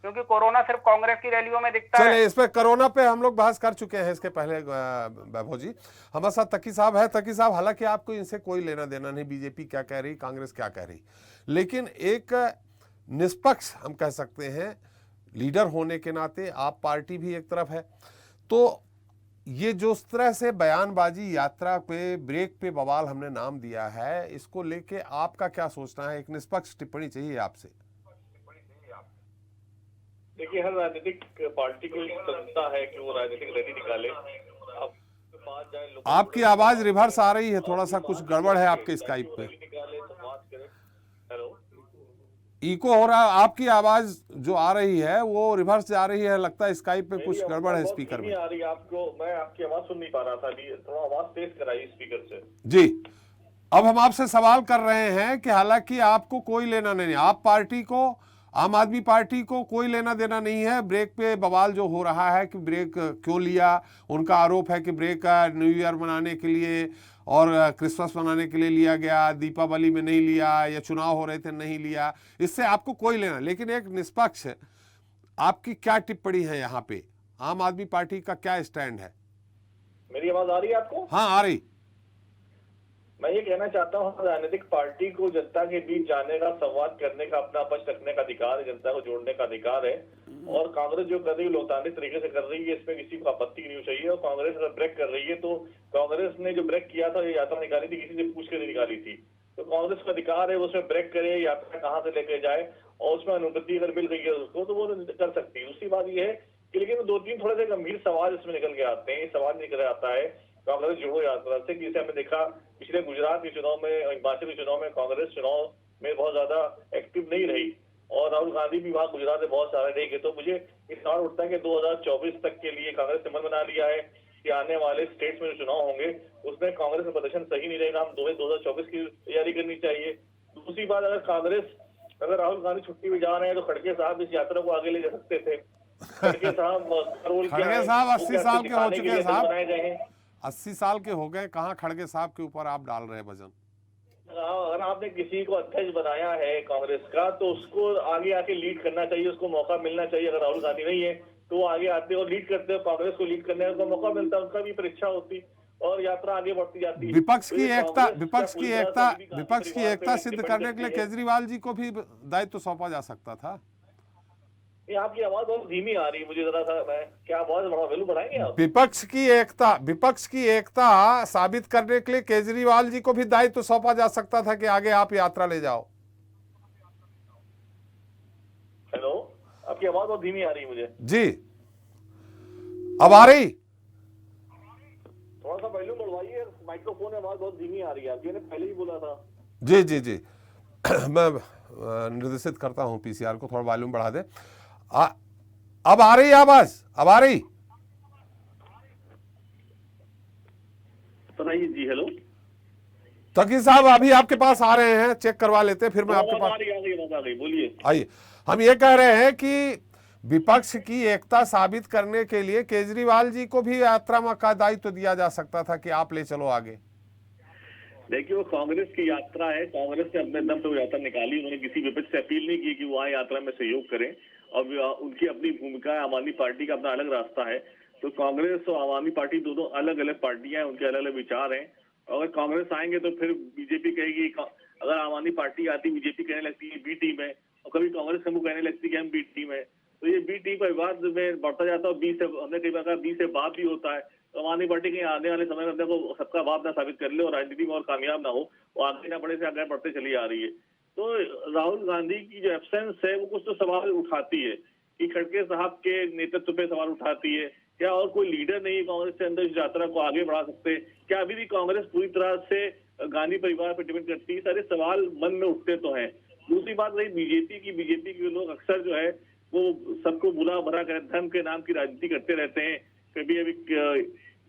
Speaker 6: क्योंकि कोरोना सिर्फ कांग्रेस की रैलियों में दिखता है।
Speaker 1: चलिए, इस पे कोरोना पे हम लोग बहस कर चुके हैं इसके पहले। वैभव जी हमारे साथ तकी साहब है। तकी साहब, हालांकि आपको इनसे कोई लेना देना नहीं, बीजेपी क्या कह रही, कांग्रेस क्या कह रही, लेकिन एक निष्पक्ष हम कह सकते हैं लीडर होने के नाते, आप पार्टी भी एक तरफ है, तो ये जो इस तरह से बयानबाजी, यात्रा पे ब्रेक पे बवाल हमने नाम दिया है, इसको लेके आपका क्या सोचना है? एक निष्पक्ष टिप्पणी चाहिए आपसे।
Speaker 7: देखिए, हर राजनीतिक पार्टी को स्वतंत्रता है कि वो राजनीतिक रैली निकाले। अब
Speaker 1: आपकी आवाज रिवर्स आ रही है, थोड़ा सा कुछ गड़बड़ है आपके स्काइप पे।
Speaker 7: हेलो,
Speaker 1: इको हो रहा है, आपकी आवाज जो आ रही है वो रिवर्स जा रही है, लगता है स्काइप पे कुछ गड़बड़ है स्पीकर में।
Speaker 7: आ रही है आपको? मैं आपकी आवाज सुन नहीं पा रहा था, थोड़ा आवाज तेज कराइए स्पीकर से।
Speaker 1: जी, अब हम आपसे सवाल कर रहे हैं कि हालांकि आपको कोई लेना नहीं, आप पार्टी को, आम आदमी पार्टी को कोई लेना देना नहीं है ब्रेक पे बवाल जो हो रहा है कि ब्रेक क्यों लिया। उनका आरोप है कि ब्रेक न्यू ईयर मनाने के लिए और क्रिसमस मनाने के लिए लिया गया, दीपावली में नहीं लिया, या चुनाव हो रहे थे नहीं लिया, इससे आपको कोई लेना। लेकिन एक निष्पक्ष आपकी क्या टिप्पणी है यहाँ पे, आम आदमी पार्टी का क्या स्टैंड है?
Speaker 7: मेरी आवाज आ रही है आपको?
Speaker 1: हाँ, आ रही।
Speaker 7: मैं ये कहना चाहता हूँ, राजनीतिक पार्टी को जनता के बीच जाने का, संवाद करने का, अपना पक्ष रखने का अधिकार है, जनता को जोड़ने का अधिकार है। और कांग्रेस जो कर रही है लोकतांत्रिक तरीके से कर रही है, इसमें किसी को आपत्ति नहीं चाहिए। और कांग्रेस अगर ब्रेक कर रही है तो कांग्रेस ने जो ब्रेक किया था, ये यात्रा निकाली थी, किसी से पूछ कर नहीं निकाली थी, तो कांग्रेस का अधिकार है उसमें ब्रेक करे, यात्रा कहाँ से लेकर जाए, और उसमें अनुमति अगर मिल गई है उसको तो वो कर सकती है। दूसरी बात ये है कि लेकिन 2-3 थोड़े से गंभीर सवाल इसमें निकल के आते हैं। ये सवाल निकल आता है कांग्रेस जोड़ो यात्रा से, जिसे हमने देखा पिछले गुजरात के चुनाव में, हिमाचल के चुनाव में कांग्रेस चुनाव में बहुत ज्यादा एक्टिव नहीं रही और राहुल गांधी भी वहां गुजरात में बहुत सारे रह गए। तो मुझे इस सवाल उठता है कि 2024 तक के लिए कांग्रेस ने मन बना लिया है कि आने वाले स्टेट्स में जो चुनाव होंगे उसमें कांग्रेस का प्रदर्शन सही नहीं रहेगा, हम 2024 की तैयारी करनी चाहिए। दूसरी बात, अगर राहुल गांधी छुट्टी में जा रहे हैं तो खड़गे साहब इस यात्रा को आगे ले जा सकते थे। खड़गे साहब
Speaker 1: 80 साल के हो चुके हैं साहब, 80 साल के हो गए, कहाँ खड़गे साहब के ऊपर आप डाल रहे हैं वजन?
Speaker 7: अगर आपने किसी को अध्यक्ष बनाया है कांग्रेस का तो उसको आगे आके लीड करना चाहिए, उसको मौका मिलना चाहिए। अगर राहुल गांधी नहीं है तो वो आगे आते और लीड करते हो, कांग्रेस को लीड करने का मौका मिलता है, उनका भी परीक्षा होती। और यात्रा आगे बढ़ती जाती है।
Speaker 1: विपक्ष
Speaker 7: तो
Speaker 1: की
Speaker 7: ये
Speaker 1: एकता
Speaker 7: कांग्रेस
Speaker 1: विपक्ष
Speaker 7: क्या
Speaker 1: की
Speaker 7: पूरी तरह
Speaker 1: एकता
Speaker 7: से गांधी
Speaker 1: विपक्ष की
Speaker 7: परिवार
Speaker 1: एकता
Speaker 7: पे
Speaker 1: सिद्ध
Speaker 7: डिपेंड
Speaker 1: करने के लिए
Speaker 7: करती है।
Speaker 1: केजरीवाल जी को भी दायित्व सौंपा जा सकता था।
Speaker 7: ये आपकी आवाज बहुत धीमी आ रही है मुझे, जरा सा मैं क्या आवाज वैल्यू बढ़ाएंगे आप?
Speaker 1: विपक्ष की एकता साबित करने के लिए केजरीवाल जी को भी दायित्व सौंपा जा सकता था कि आगे आप यात्रा ले जाओ।
Speaker 7: हेलो, आपकी आवाज बहुत धीमी आ रही है मुझे।
Speaker 1: जी, अब आ रही?
Speaker 7: थोड़ा सा वैल्यू बढ़वाइए, माइक्रोफोन में आवाज बहुत धीमी आ रही है आपकी, मैंने पहले ही बोला था।
Speaker 1: जी जी जी मैं निर्देशित करता हूं पीसीआर को, थोड़ा वॉल्यूम बढ़ा दे। अब आ रही आवाज? अब आ रही?
Speaker 7: सुनाइए जी। हेलो
Speaker 1: तकी साहब, अभी आपके पास आ रहे हैं, चेक करवा लेते हैं, फिर मैं आपके पास।
Speaker 7: आ गई, बोलिए।
Speaker 1: आइए, हम ये कह रहे हैं कि विपक्ष की एकता साबित करने के लिए केजरीवाल जी को भी यात्रा में का दायित्व दिया जा सकता था कि आप ले चलो आगे।
Speaker 7: देखिए, वो कांग्रेस की यात्रा है, कांग्रेस ने अपने दम पे वो यात्रा निकाली। उन्होंने किसी विपक्ष से अपील नहीं की कि वो आए यात्रा में सहयोग करें, और उनकी अपनी भूमिका है, आम आदमी पार्टी का अपना अलग रास्ता है। तो कांग्रेस और आम आदमी पार्टी दोनों अलग अलग पार्टियां हैं, उनके अलग अलग विचार हैं। अगर कांग्रेस आएंगे तो फिर बीजेपी कहेगी, अगर आम आदमी पार्टी आती, बीजेपी कहने लगती है बी टीम है, और कभी कांग्रेस हमको कहने लगती है कि हम बी टीम है। तो ये बी टीम का विवाद में बढ़ता जाता है। हमने कई बार बी से बाप भी होता है। तो आम आदमी पार्टी के आने वाले समय में अपने को सबका बाप ना साबित कर ले और राजनीति में और कामयाब ना हो, वो आगे ना बढ़े से आगे बढ़ते चली आ रही है। तो राहुल गांधी की जो एब्सेंस है वो कुछ तो सवाल उठाती है कि खड़गे साहब के नेतृत्व पे सवाल उठाती है। क्या और कोई लीडर नहीं है कांग्रेस के अंदर इस यात्रा को आगे बढ़ा सकते? क्या अभी भी कांग्रेस पूरी तरह से गांधी परिवार पर डिपेंड करती है? सारे सवाल मन में उठते तो हैं। दूसरी बात रही बीजेपी के लोग अक्सर जो है वो सबको बुरा भरा कर धर्म के नाम की राजनीति करते रहते हैं। कभी अभी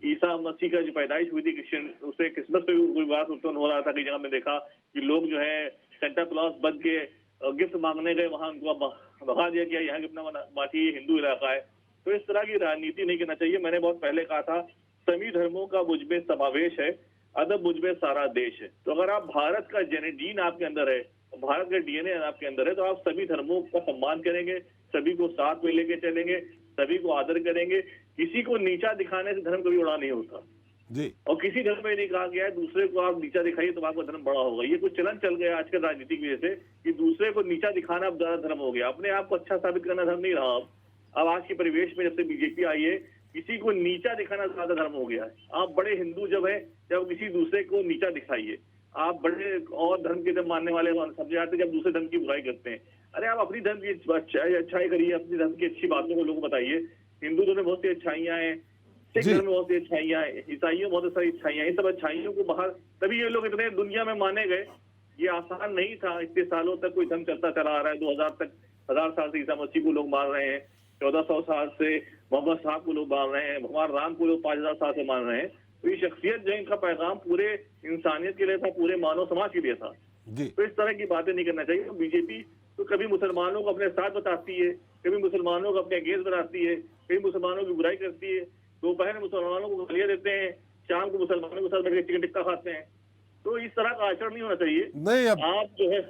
Speaker 7: ईसा मसीह का जो पैदाइश हुई थी क्रिश्चियन, उससे क्रिसमस पे भी कोई बात उत्पन्न हो रहा था कि जगह में देखा कि लोग जो है सेंटा क्लॉज बन के गिफ्ट मांगने गए, वहां उनको भगा दिया गया, यहाँ गिफ्ट ना बाकी हिंदू इलाका है। तो इस तरह की राजनीति नहीं करना चाहिए। मैंने बहुत पहले कहा था, सभी धर्मों का मुझ में समावेश है, अदब मुझ में सारा देश है। तो अगर आप भारत का जीन आपके अंदर है, भारत का डीएनए आपके अंदर है, तो आप सभी धर्मों का सम्मान करेंगे, सभी को साथ में लेके चलेंगे, सभी को आदर करेंगे। किसी को नीचा दिखाने से धर्म कभी बड़ा नहीं होता
Speaker 1: जी।
Speaker 7: और किसी धर्म में नहीं कहा गया है दूसरे को आप नीचा दिखाइए तो आपका धर्म बड़ा होगा। ये कुछ चलन चल गया आजकल राजनीति की वजह से कि दूसरे को नीचा दिखाना अब ज्यादा धर्म हो गया, अपने आप को अच्छा साबित करना धर्म नहीं रहा। अब आज के परिवेश में जब से बीजेपी आई है, किसी को नीचा दिखाना ज्यादा धर्म हो गया है। आप बड़े हिंदू जब है, जब किसी दूसरे को नीचा दिखाइए। आप बड़े और धर्म के जब मानने वाले समझे जाते जब दूसरे धर्म की बुराई करते हैं। अरे आप अपनी धर्म की अच्छाई करिए, अपनी धर्म की अच्छी बातों को लोगों को बताइए। हिंदू धर्म में बहुत सी अच्छाइयां हैं, सिख धर्म में बहुत सी अच्छाइयां हैं, ईसाइयों में बहुत सारी अच्छाइयां हैं। इन सब अच्छाइयों को बाहर तभी ये लोग इतने दुनिया में माने गए। ये आसान नहीं था, इतने सालों तक कोई धर्म चलता चला आ रहा है। 2000 तक 1000 साल से ईसा मसीह को लोग मान रहे हैं, 1400 साल से मोहम्मद साहब को लोग मान रहे हैं, भगवान राम को लोग 5000 साल से मान रहे हैं। तो ये शख्सियत जो इनका पैगाम पूरे इंसानियत के लिए था, पूरे मानव समाज के लिए था। तो इस तरह की बातें नहीं करना चाहिए। बीजेपी तो कभी मुसलमानों को अपने साथ बताती है, कभी मुसलमानों को अपने अगेंस्ट बनाती है, कभी मुसलमानों की बुराई करती है। दोपहर में मुसलमानों को गालियां देते हैं, शाम को मुसलमानों के साथ बैठ के चिकन टिक्का खाते हैं। तो इस तरह का आचरण नहीं होना चाहिए।
Speaker 1: नहीं,
Speaker 7: आप जो है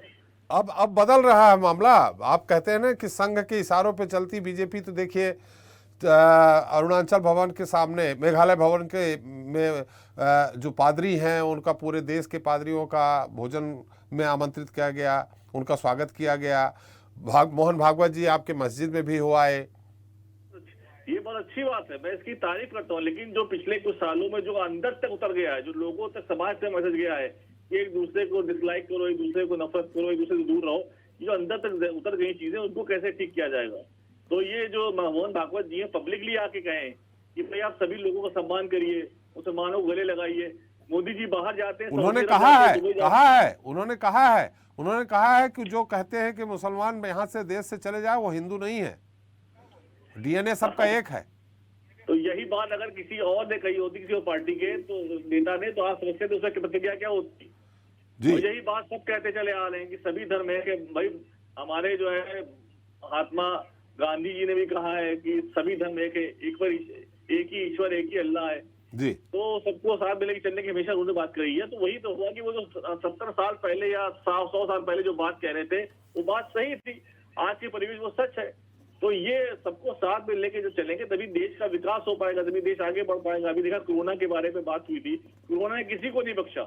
Speaker 1: अब बदल रहा है मामला। आप कहते हैं ना कि संघ के इशारों पे चलती बीजेपी, तो देखिए अरुणाचल भवन के सामने, मेघालय भवन के में जो पादरी हैं उनका पूरे देश के पादरियों का भोजन में आमंत्रित किया गया, उनका स्वागत किया गया। मोहन भागवत जी आपके मस्जिद में भी हुआ है।
Speaker 7: ये बहुत अच्छी बात है, मैं इसकी तारीफ करता हूँ। लेकिन जो पिछले कुछ सालों में जो अंदर तक उतर गया है, जो लोगों तक समाज से मैसेज गया है कि एक दूसरे को डिसलाइक करो, एक दूसरे को नफरत करो, एक दूसरे से दूर रहो, जो अंदर तक उतर गई चीजें, उनको कैसे ठीक किया जाएगा? तो ये जो मोहन भागवत जी है पब्लिकली आके कहें कि भाई आप सभी लोगों का सम्मान करिए, मुसलमानों को गले लगाइए। मोदी जी बाहर जाते हैं,
Speaker 1: उन्होंने कहा है कि जो कहते हैं कि मुसलमान यहाँ से देश से चले जाए वो हिंदू नहीं है, डीएनए सबका एक है।
Speaker 7: तो यही बात अगर किसी और ने कही होती, किसी और पार्टी के तो नेता ने, तो आप समझते थे उसकी प्रतिक्रिया क्या होती? तो यही बात सब कहते चले आ रहे हैं कि सभी धर्म है, कि भाई हमारे जो है महात्मा गांधी जी ने भी कहा है कि सभी धर्म एक ही ईश्वर, एक ही अल्लाह है
Speaker 1: जी।
Speaker 7: तो सबको साथ मिलकर चलने की हमेशा उन्होंने बात कही है। तो वही तो हुआ कि वो जो 70 साल पहले या 100 साल पहले जो बात कह रहे थे वो बात सही थी। आज के परिवेश वो सच है। तो ये सबको साथ में लेके जो चलेंगे तभी देश का विकास हो पाएगा, तभी देश आगे बढ़ पाएगा। अभी देखा कोरोना के बारे में बात हुई थी, कोरोना ने किसी को नहीं बख्शा,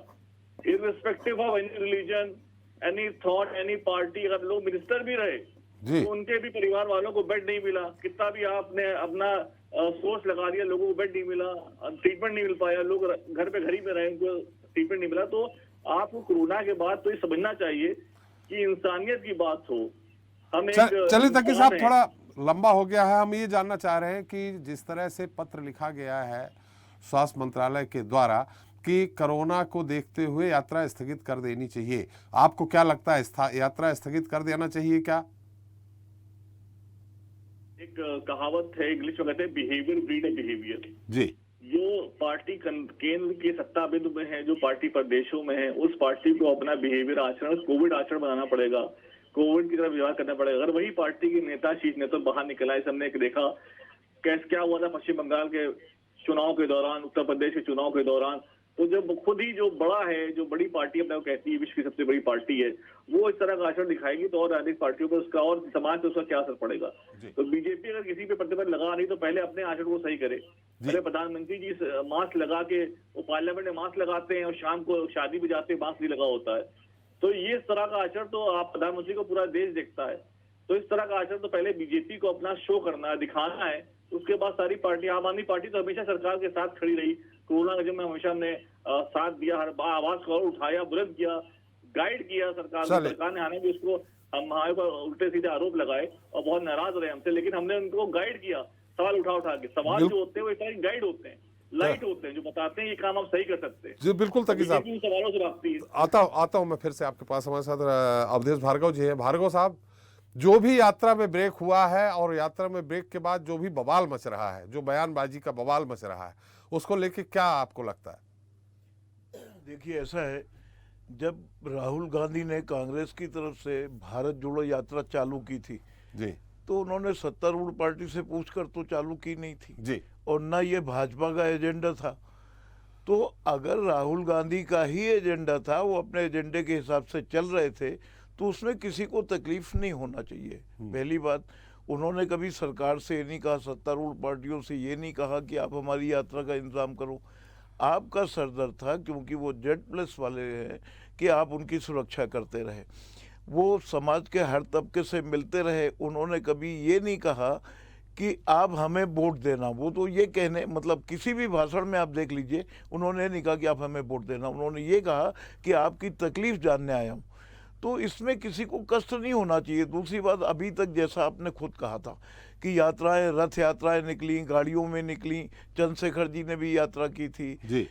Speaker 7: irrespective of any religion, any thought, any party. अगर लोग मिनिस्टर भी रहे तो उनके भी परिवार वालों को बेड नहीं मिला, कितना भी आपने अपना सोर्स लगा दिया, लोगों को बेड नहीं मिला, ट्रीटमेंट नहीं मिल पाया, लोग घर पे में रहे, उनको ट्रीटमेंट नहीं मिला। तो आपको कोरोना के बाद तो ये समझना चाहिए कि इंसानियत की बात हो। हम
Speaker 1: चलिए तकी साहब, थोड़ा लंबा हो गया है, हम ये जानना चाह रहे हैं कि जिस तरह से पत्र लिखा गया है स्वास्थ्य मंत्रालय के द्वारा कि कोरोना को देखते हुए यात्रा स्थगित कर देनी चाहिए, आपको क्या लगता है यात्रा स्थगित कर देना चाहिए क्या?
Speaker 7: एक कहावत है इंग्लिश में, कहते हैं बिहेवियर ब्रीड ए बिहेवियर।
Speaker 1: जी,
Speaker 7: जो पार्टी केंद्र के सत्ता बिंदु में है, जो पार्टी प्रदेशों में है, उस पार्टी को अपना बिहेवियर आचरण कोविड आचरण बनाना पड़ेगा, कोविड की तरफ व्यवहार करना पड़ेगा। अगर वही पार्टी के नेता शीर्ष नेता बाहर निकला, इस हमने देखा क्या हुआ था पश्चिम बंगाल के चुनाव के दौरान, उत्तर प्रदेश के चुनाव के दौरान। तो जब खुद ही जो बड़ा है, जो बड़ी पार्टी अपने को कहती है विश्व की सबसे बड़ी पार्टी है, वो इस तरह का आचरण दिखाएगी तो और राजनीतिक पार्टियों पर उसका और समाज पर उसका क्या असर पड़ेगा। तो बीजेपी अगर किसी पे प्रतिबंध लगा रही तो पहले अपने आचरण को सही करे। पहले प्रधानमंत्री जी मास्क लगा के, वो पार्लियामेंट में मास्क लगाते हैं और शाम को शादी में जाते मास्क नहीं लगा होता है। तो ये इस तरह का आचरण तो आप प्रधानमंत्री को पूरा देश देखता है। तो इस तरह का आचरण तो पहले बीजेपी को अपना शो करना है, दिखाना है। उसके बाद सारी पार्टी, आम आदमी पार्टी तो हमेशा सरकार के साथ खड़ी रही, कोरोना के जब में हमेशा हमने साथ दिया, हर आवाज को उठाया, बुलंद किया, गाइड किया सरकार ने। आने भी उसको हमारे पर उल्टे सीधे आरोप लगाए और बहुत नाराज रहे हमसे, लेकिन हमने उनको गाइड किया, सवाल उठा के। सवाल जो होते हैं वो एक गाइड होते हैं, लाइट होते हैं, जो बताते हैं ये काम आप सही कर सकते हैं।
Speaker 1: जी बिल्कुल तकी साहब,
Speaker 7: सवालों से भागती है।
Speaker 1: आता हूं मैं फिर से आपके पास। हमारे साथ अवधेश भार्गव जी है। भार्गव साहब, जो भी यात्रा में ब्रेक हुआ है और यात्रा में ब्रेक के बाद जो भी बवाल मच रहा है, जो बयानबाजी का बवाल मच रहा है, उसको लेके क्या आपको लगता है?
Speaker 8: देखिए, ऐसा है, जब राहुल गांधी ने कांग्रेस की तरफ से भारत जोड़ो यात्रा चालू की थी
Speaker 1: जी,
Speaker 8: तो उन्होंने सत्तारूढ़ पार्टी से पूछकर तो चालू की नहीं थी
Speaker 1: जी,
Speaker 8: और ना ये भाजपा का एजेंडा था। तो अगर राहुल गांधी का ही एजेंडा था, वो अपने एजेंडे के हिसाब से चल रहे थे, तो उसमें किसी को तकलीफ नहीं होना चाहिए। पहली बात, उन्होंने कभी सरकार से ये नहीं कहा, सत्तारूढ़ पार्टियों से ये नहीं कहा कि आप हमारी यात्रा का इंतजाम करो। आपका सरदर्द था, क्योंकि वो Z+ वाले हैं, कि आप उनकी सुरक्षा करते रहे, वो समाज के हर तबके से मिलते रहे। उन्होंने कभी ये नहीं कहा कि आप हमें वोट देना। वो तो ये कहने, मतलब किसी भी भाषण में आप देख लीजिए, उन्होंने नहीं कहा कि आप हमें वोट देना, उन्होंने ये कहा कि आपकी तकलीफ जानने आया हूँ। तो इसमें किसी को कष्ट नहीं होना चाहिए। दूसरी बात, अभी तक जैसा आपने खुद कहा था कि यात्राएं, रथ यात्राएं निकली, गाड़ियों में निकली, चंद्रशेखर जी ने भी यात्रा की थी
Speaker 1: जी,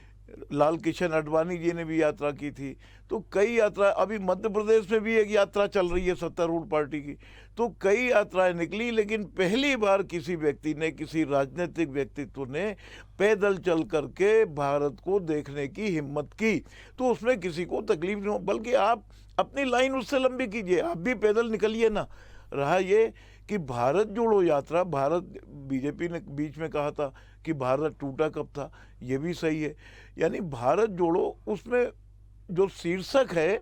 Speaker 8: लाल कृष्ण आडवाणी जी ने भी यात्रा की थी, तो कई यात्रा, अभी मध्य प्रदेश में भी एक यात्रा चल रही है सत्तारूढ़ पार्टी की, तो कई यात्राएं निकली। लेकिन पहली बार किसी व्यक्ति ने, किसी राजनीतिक व्यक्तित्व ने पैदल चल करके भारत को देखने की हिम्मत की, तो उसमें किसी को तकलीफ नहीं हो। बल्कि आप अपनी लाइन उससे लंबी कीजिए, आप भी पैदल निकलिए ना। रहा ये कि भारत जोड़ो यात्रा, भारत, बीजेपी ने बीच में कहा था कि भारत टूटा कब था, ये भी सही है। यानी भारत जोड़ो, उसमें जो शीर्षक है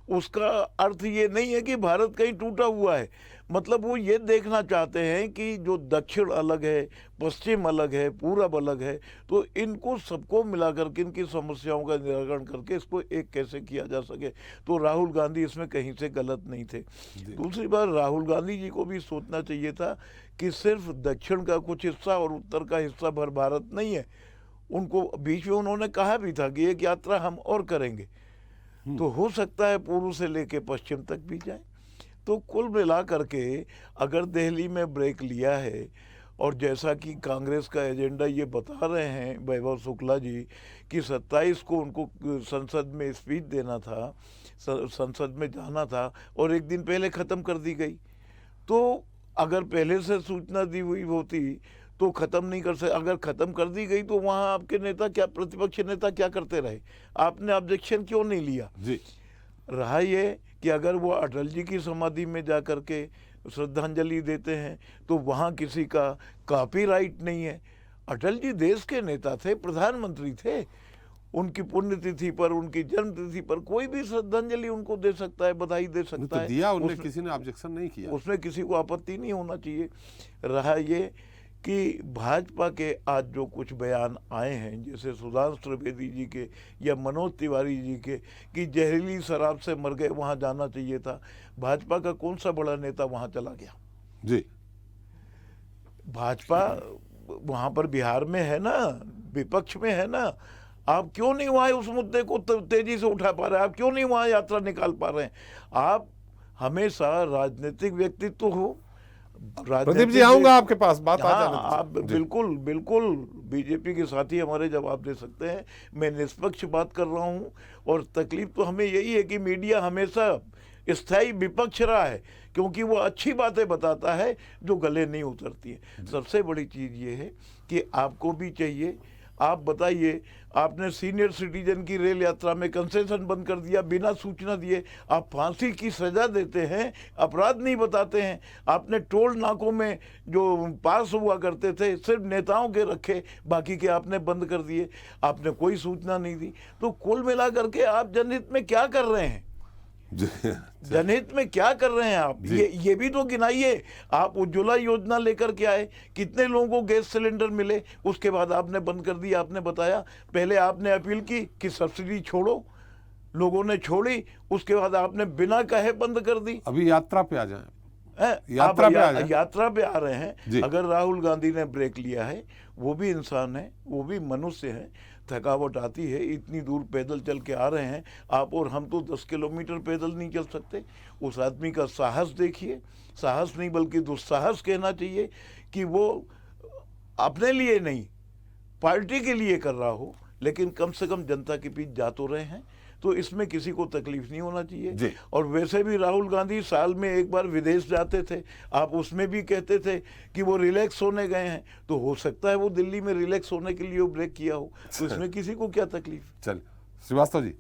Speaker 8: उसका अर्थ ये नहीं है कि भारत कहीं टूटा हुआ है। मतलब वो ये देखना चाहते हैं कि जो दक्षिण अलग है, पश्चिम अलग है, पूरब अलग है, तो इनको सबको मिलाकर के इनकी समस्याओं का निराकरण करके इसको एक कैसे किया जा सके। तो राहुल गांधी इसमें कहीं से गलत नहीं थे। दूसरी बात, राहुल गांधी जी को भी सोचना चाहिए था कि सिर्फ दक्षिण का कुछ हिस्सा और उत्तर का हिस्सा भर भारत नहीं है। उनको बीच में उन्होंने कहा भी था कि एक यात्रा हम और करेंगे, तो हो सकता है पूर्व से लेके पश्चिम तक भी जाए। तो कुल मिला करके अगर दिल्ली में ब्रेक लिया है, और जैसा कि कांग्रेस का एजेंडा ये बता रहे हैं वैभव शुक्ला जी कि 27 को उनको संसद में स्पीच देना था, संसद में जाना था, और एक दिन पहले ख़त्म कर दी गई। तो अगर पहले से सूचना दी हुई होती तो ख़त्म नहीं कर सकते। अगर ख़त्म कर दी गई तो वहाँ आपके नेता क्या, प्रतिपक्ष नेता क्या करते रहे? आपने ऑब्जेक्शन क्यों नहीं लिया
Speaker 1: जी?
Speaker 8: रहा ये कि अगर वो अटल जी की समाधि में जा कर के श्रद्धांजलि देते हैं तो वहाँ किसी का कॉपीराइट नहीं है। अटल जी देश के नेता थे, प्रधानमंत्री थे, उनकी पुण्यतिथि पर, उनकी जन्मतिथि पर कोई भी श्रद्धांजलि उनको दे सकता है, बधाई दे सकता है।
Speaker 1: दिया उन्हें, किसी ने ऑब्जेक्शन नहीं किया,
Speaker 8: उसमें किसी को आपत्ति नहीं होना चाहिए। रहा ये कि भाजपा के आज जो कुछ बयान आए हैं, जैसे सुधांशु त्रिवेदी जी के या मनोज तिवारी जी के, कि जहरीली शराब से मर गए, वहाँ जाना चाहिए था। भाजपा का कौन सा बड़ा नेता वहाँ चला गया?
Speaker 1: जी,
Speaker 8: भाजपा वहाँ पर बिहार में है ना, विपक्ष में है ना। आप क्यों नहीं वहाँ उस मुद्दे को तेजी से उठा पा रहे हैं? आप क्यों नहीं वहाँ यात्रा निकाल पा रहे हैं? आप हमेशा राजनीतिक व्यक्तित्व हो।
Speaker 1: प्रदीप जी आऊंगा आपके पास, बात आ जाने दीजिए।
Speaker 8: आप बिल्कुल बिल्कुल बीजेपी के साथी हमारे जवाब दे सकते हैं। मैं निष्पक्ष बात कर रहा हूँ, और तकलीफ तो हमें यही है कि मीडिया हमेशा स्थायी विपक्ष रहा है, क्योंकि वो अच्छी बातें बताता है जो गले नहीं उतरती है। सबसे बड़ी चीज़ ये है कि आपको भी चाहिए, आप बताइए, आपने सीनियर सिटीजन की रेल यात्रा में कंसेशन बंद कर दिया बिना सूचना दिए। आप फांसी की सजा देते हैं, अपराध नहीं बताते हैं। आपने टोल नाकों में जो पास हुआ करते थे सिर्फ नेताओं के रखे, बाकी के आपने बंद कर दिए। आपने कोई सूचना नहीं दी। तो कुल मिलाकर के आप जनहित में क्या कर रहे हैं? जनहित में क्या कर रहे हैं आप? ये भी तो गिनाइए। आप उज्ज्वला योजना लेकर के आए, कितने लोगों को गैस सिलेंडर मिले, उसके बाद आपने बंद कर दिया। आपने बताया, पहले आपने अपील की कि सब्सिडी छोड़ो, लोगों ने छोड़ी, उसके बाद आपने बिना कहे बंद कर दी।
Speaker 1: अभी यात्रा पे आ जाएं,
Speaker 8: यात्रा पे आ रहे हैं। अगर राहुल गांधी ने ब्रेक लिया है, वो भी इंसान है, वो भी मनुष्य है, थकावट आती है, इतनी दूर पैदल चल के आ रहे हैं आप और हम, तो 10 किलोमीटर पैदल नहीं चल सकते। उस आदमी का साहस देखिए, साहस नहीं बल्कि दुस्साहस कहना चाहिए, कि वो अपने लिए नहीं पार्टी के लिए कर रहा हो, लेकिन कम से कम जनता के बीच जा तो रहे हैं। तो इसमें किसी को तकलीफ नहीं होना चाहिए। और वैसे भी राहुल गांधी साल में एक बार विदेश जाते थे, आप उसमें भी कहते थे कि वो रिलैक्स होने गए हैं, तो हो सकता है वो दिल्ली में रिलैक्स होने के लिए वो ब्रेक किया हो, तो इसमें किसी को क्या तकलीफ?
Speaker 1: चल श्रीवास्तव जी।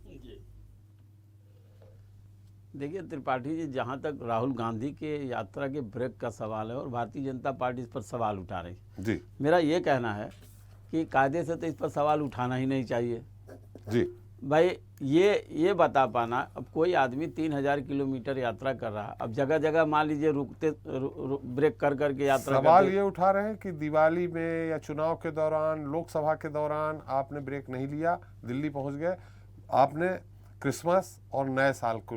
Speaker 9: देखिए त्रिपाठी जी, जहाँ तक राहुल गांधी के यात्रा के ब्रेक का सवाल है और भारतीय जनता पार्टी इस पर सवाल उठा रही जी, मेरा ये कहना है कि कायदे से तो इस पर सवाल उठाना ही नहीं चाहिए
Speaker 1: जी।
Speaker 9: भाई ये बता पाना, अब कोई आदमी 3000 किलोमीटर यात्रा कर रहा, अब जगह जगह मान लीजिए रुकते ब्रेक कर करके यात्रा
Speaker 1: सवाल ये उठा रहे हैं कि दिवाली में या चुनाव के दौरान, लोकसभा के दौरान आपने ब्रेक नहीं लिया, दिल्ली पहुंच गए, आपने क्रिसमस और नए साल को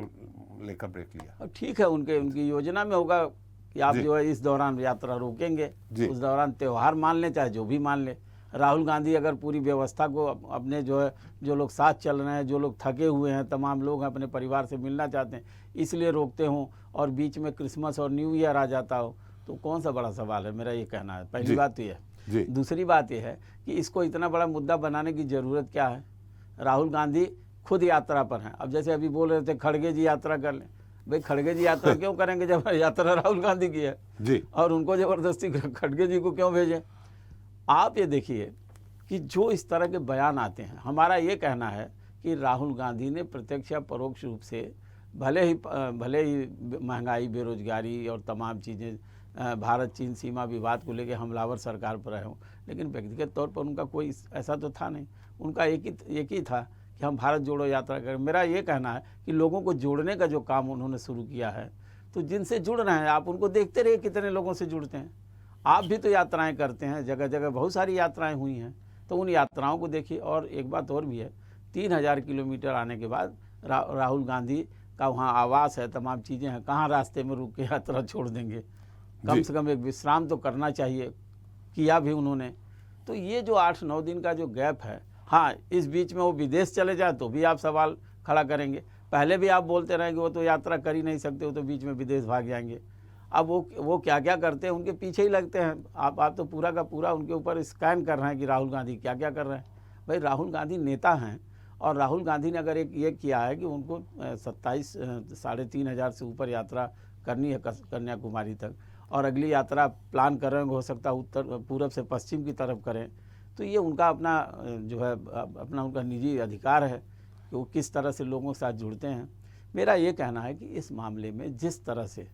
Speaker 1: लेकर ब्रेक लिया।
Speaker 9: अब ठीक है, उनकी योजना में होगा कि आप जो है इस दौरान यात्रा रोकेंगे, उस दौरान त्यौहार मान लें चाहे जो भी मान ले। राहुल गांधी अगर पूरी व्यवस्था को अपने जो है, जो लोग साथ चल रहे हैं, जो लोग थके हुए हैं, तमाम लोग अपने परिवार से मिलना चाहते हैं, इसलिए रोकते हों, और बीच में क्रिसमस और न्यू ईयर आ जाता हो, तो कौन सा बड़ा सवाल है? मेरा ये कहना है। पहली बात तो ये है। दूसरी बात ये है कि इसको इतना बड़ा मुद्दा बनाने की ज़रूरत क्या है? राहुल गांधी खुद यात्रा पर हैं। अब जैसे अभी बोल रहे थे खड़गे जी यात्रा कर लें, भाई खड़गे जी यात्रा क्यों करेंगे जब यात्रा राहुल गांधी की है जी, और उनको ज़बरदस्ती खड़गे जी को क्यों भेजें? आप ये देखिए कि जो इस तरह के बयान आते हैं, हमारा ये कहना है कि राहुल गांधी ने प्रत्यक्ष या परोक्ष रूप से भले ही महंगाई, बेरोजगारी और तमाम चीज़ें, भारत चीन सीमा विवाद को लेकर हमलावर सरकार पर रहे हों, लेकिन व्यक्तिगत तौर पर उनका कोई ऐसा तो था नहीं। उनका एक ही था कि हम भारत जोड़ो यात्रा करें। मेरा ये कहना है कि लोगों को जोड़ने का जो काम उन्होंने शुरू किया है, तो जिनसे जुड़ रहे हैं आप उनको देखते रहिए कितने लोगों से जुड़ते हैं। आप भी तो यात्राएं करते हैं, जगह जगह बहुत सारी यात्राएं हुई हैं, तो उन यात्राओं को देखिए। और एक बात और भी है, 3000 किलोमीटर आने के बाद राहुल गांधी का वहाँ आवास है, तमाम चीज़ें हैं, कहाँ रास्ते में रुक के यात्रा छोड़ देंगे? कम से कम एक विश्राम तो करना चाहिए, किया भी उन्होंने। तो ये जो 8-9 दिन का जो गैप है, हाँ इस बीच में वो विदेश चले जाए तो भी आप सवाल खड़ा करेंगे। पहले भी आप बोलते रहे कि वो तो यात्रा कर ही नहीं सकते, वो तो बीच में विदेश भाग जाएंगे। अब वो क्या क्या करते हैं, उनके पीछे ही लगते हैं। आप तो पूरा का पूरा उनके ऊपर स्कैन कर रहे हैं कि राहुल गांधी क्या क्या कर रहे हैं। भाई राहुल गांधी नेता हैं, और राहुल गांधी ने अगर एक ये किया है कि उनको 27,500 से ऊपर यात्रा करनी है कन्याकुमारी तक, और अगली यात्रा प्लान कर रहे हैं, हो सकता है उत्तर पूरब से पश्चिम की तरफ करें, तो ये उनका अपना जो है अपना उनका निजी अधिकार है कि वो किस तरह से लोगों के साथ जुड़ते हैं। मेरा ये कहना है कि इस मामले में जिस तरह से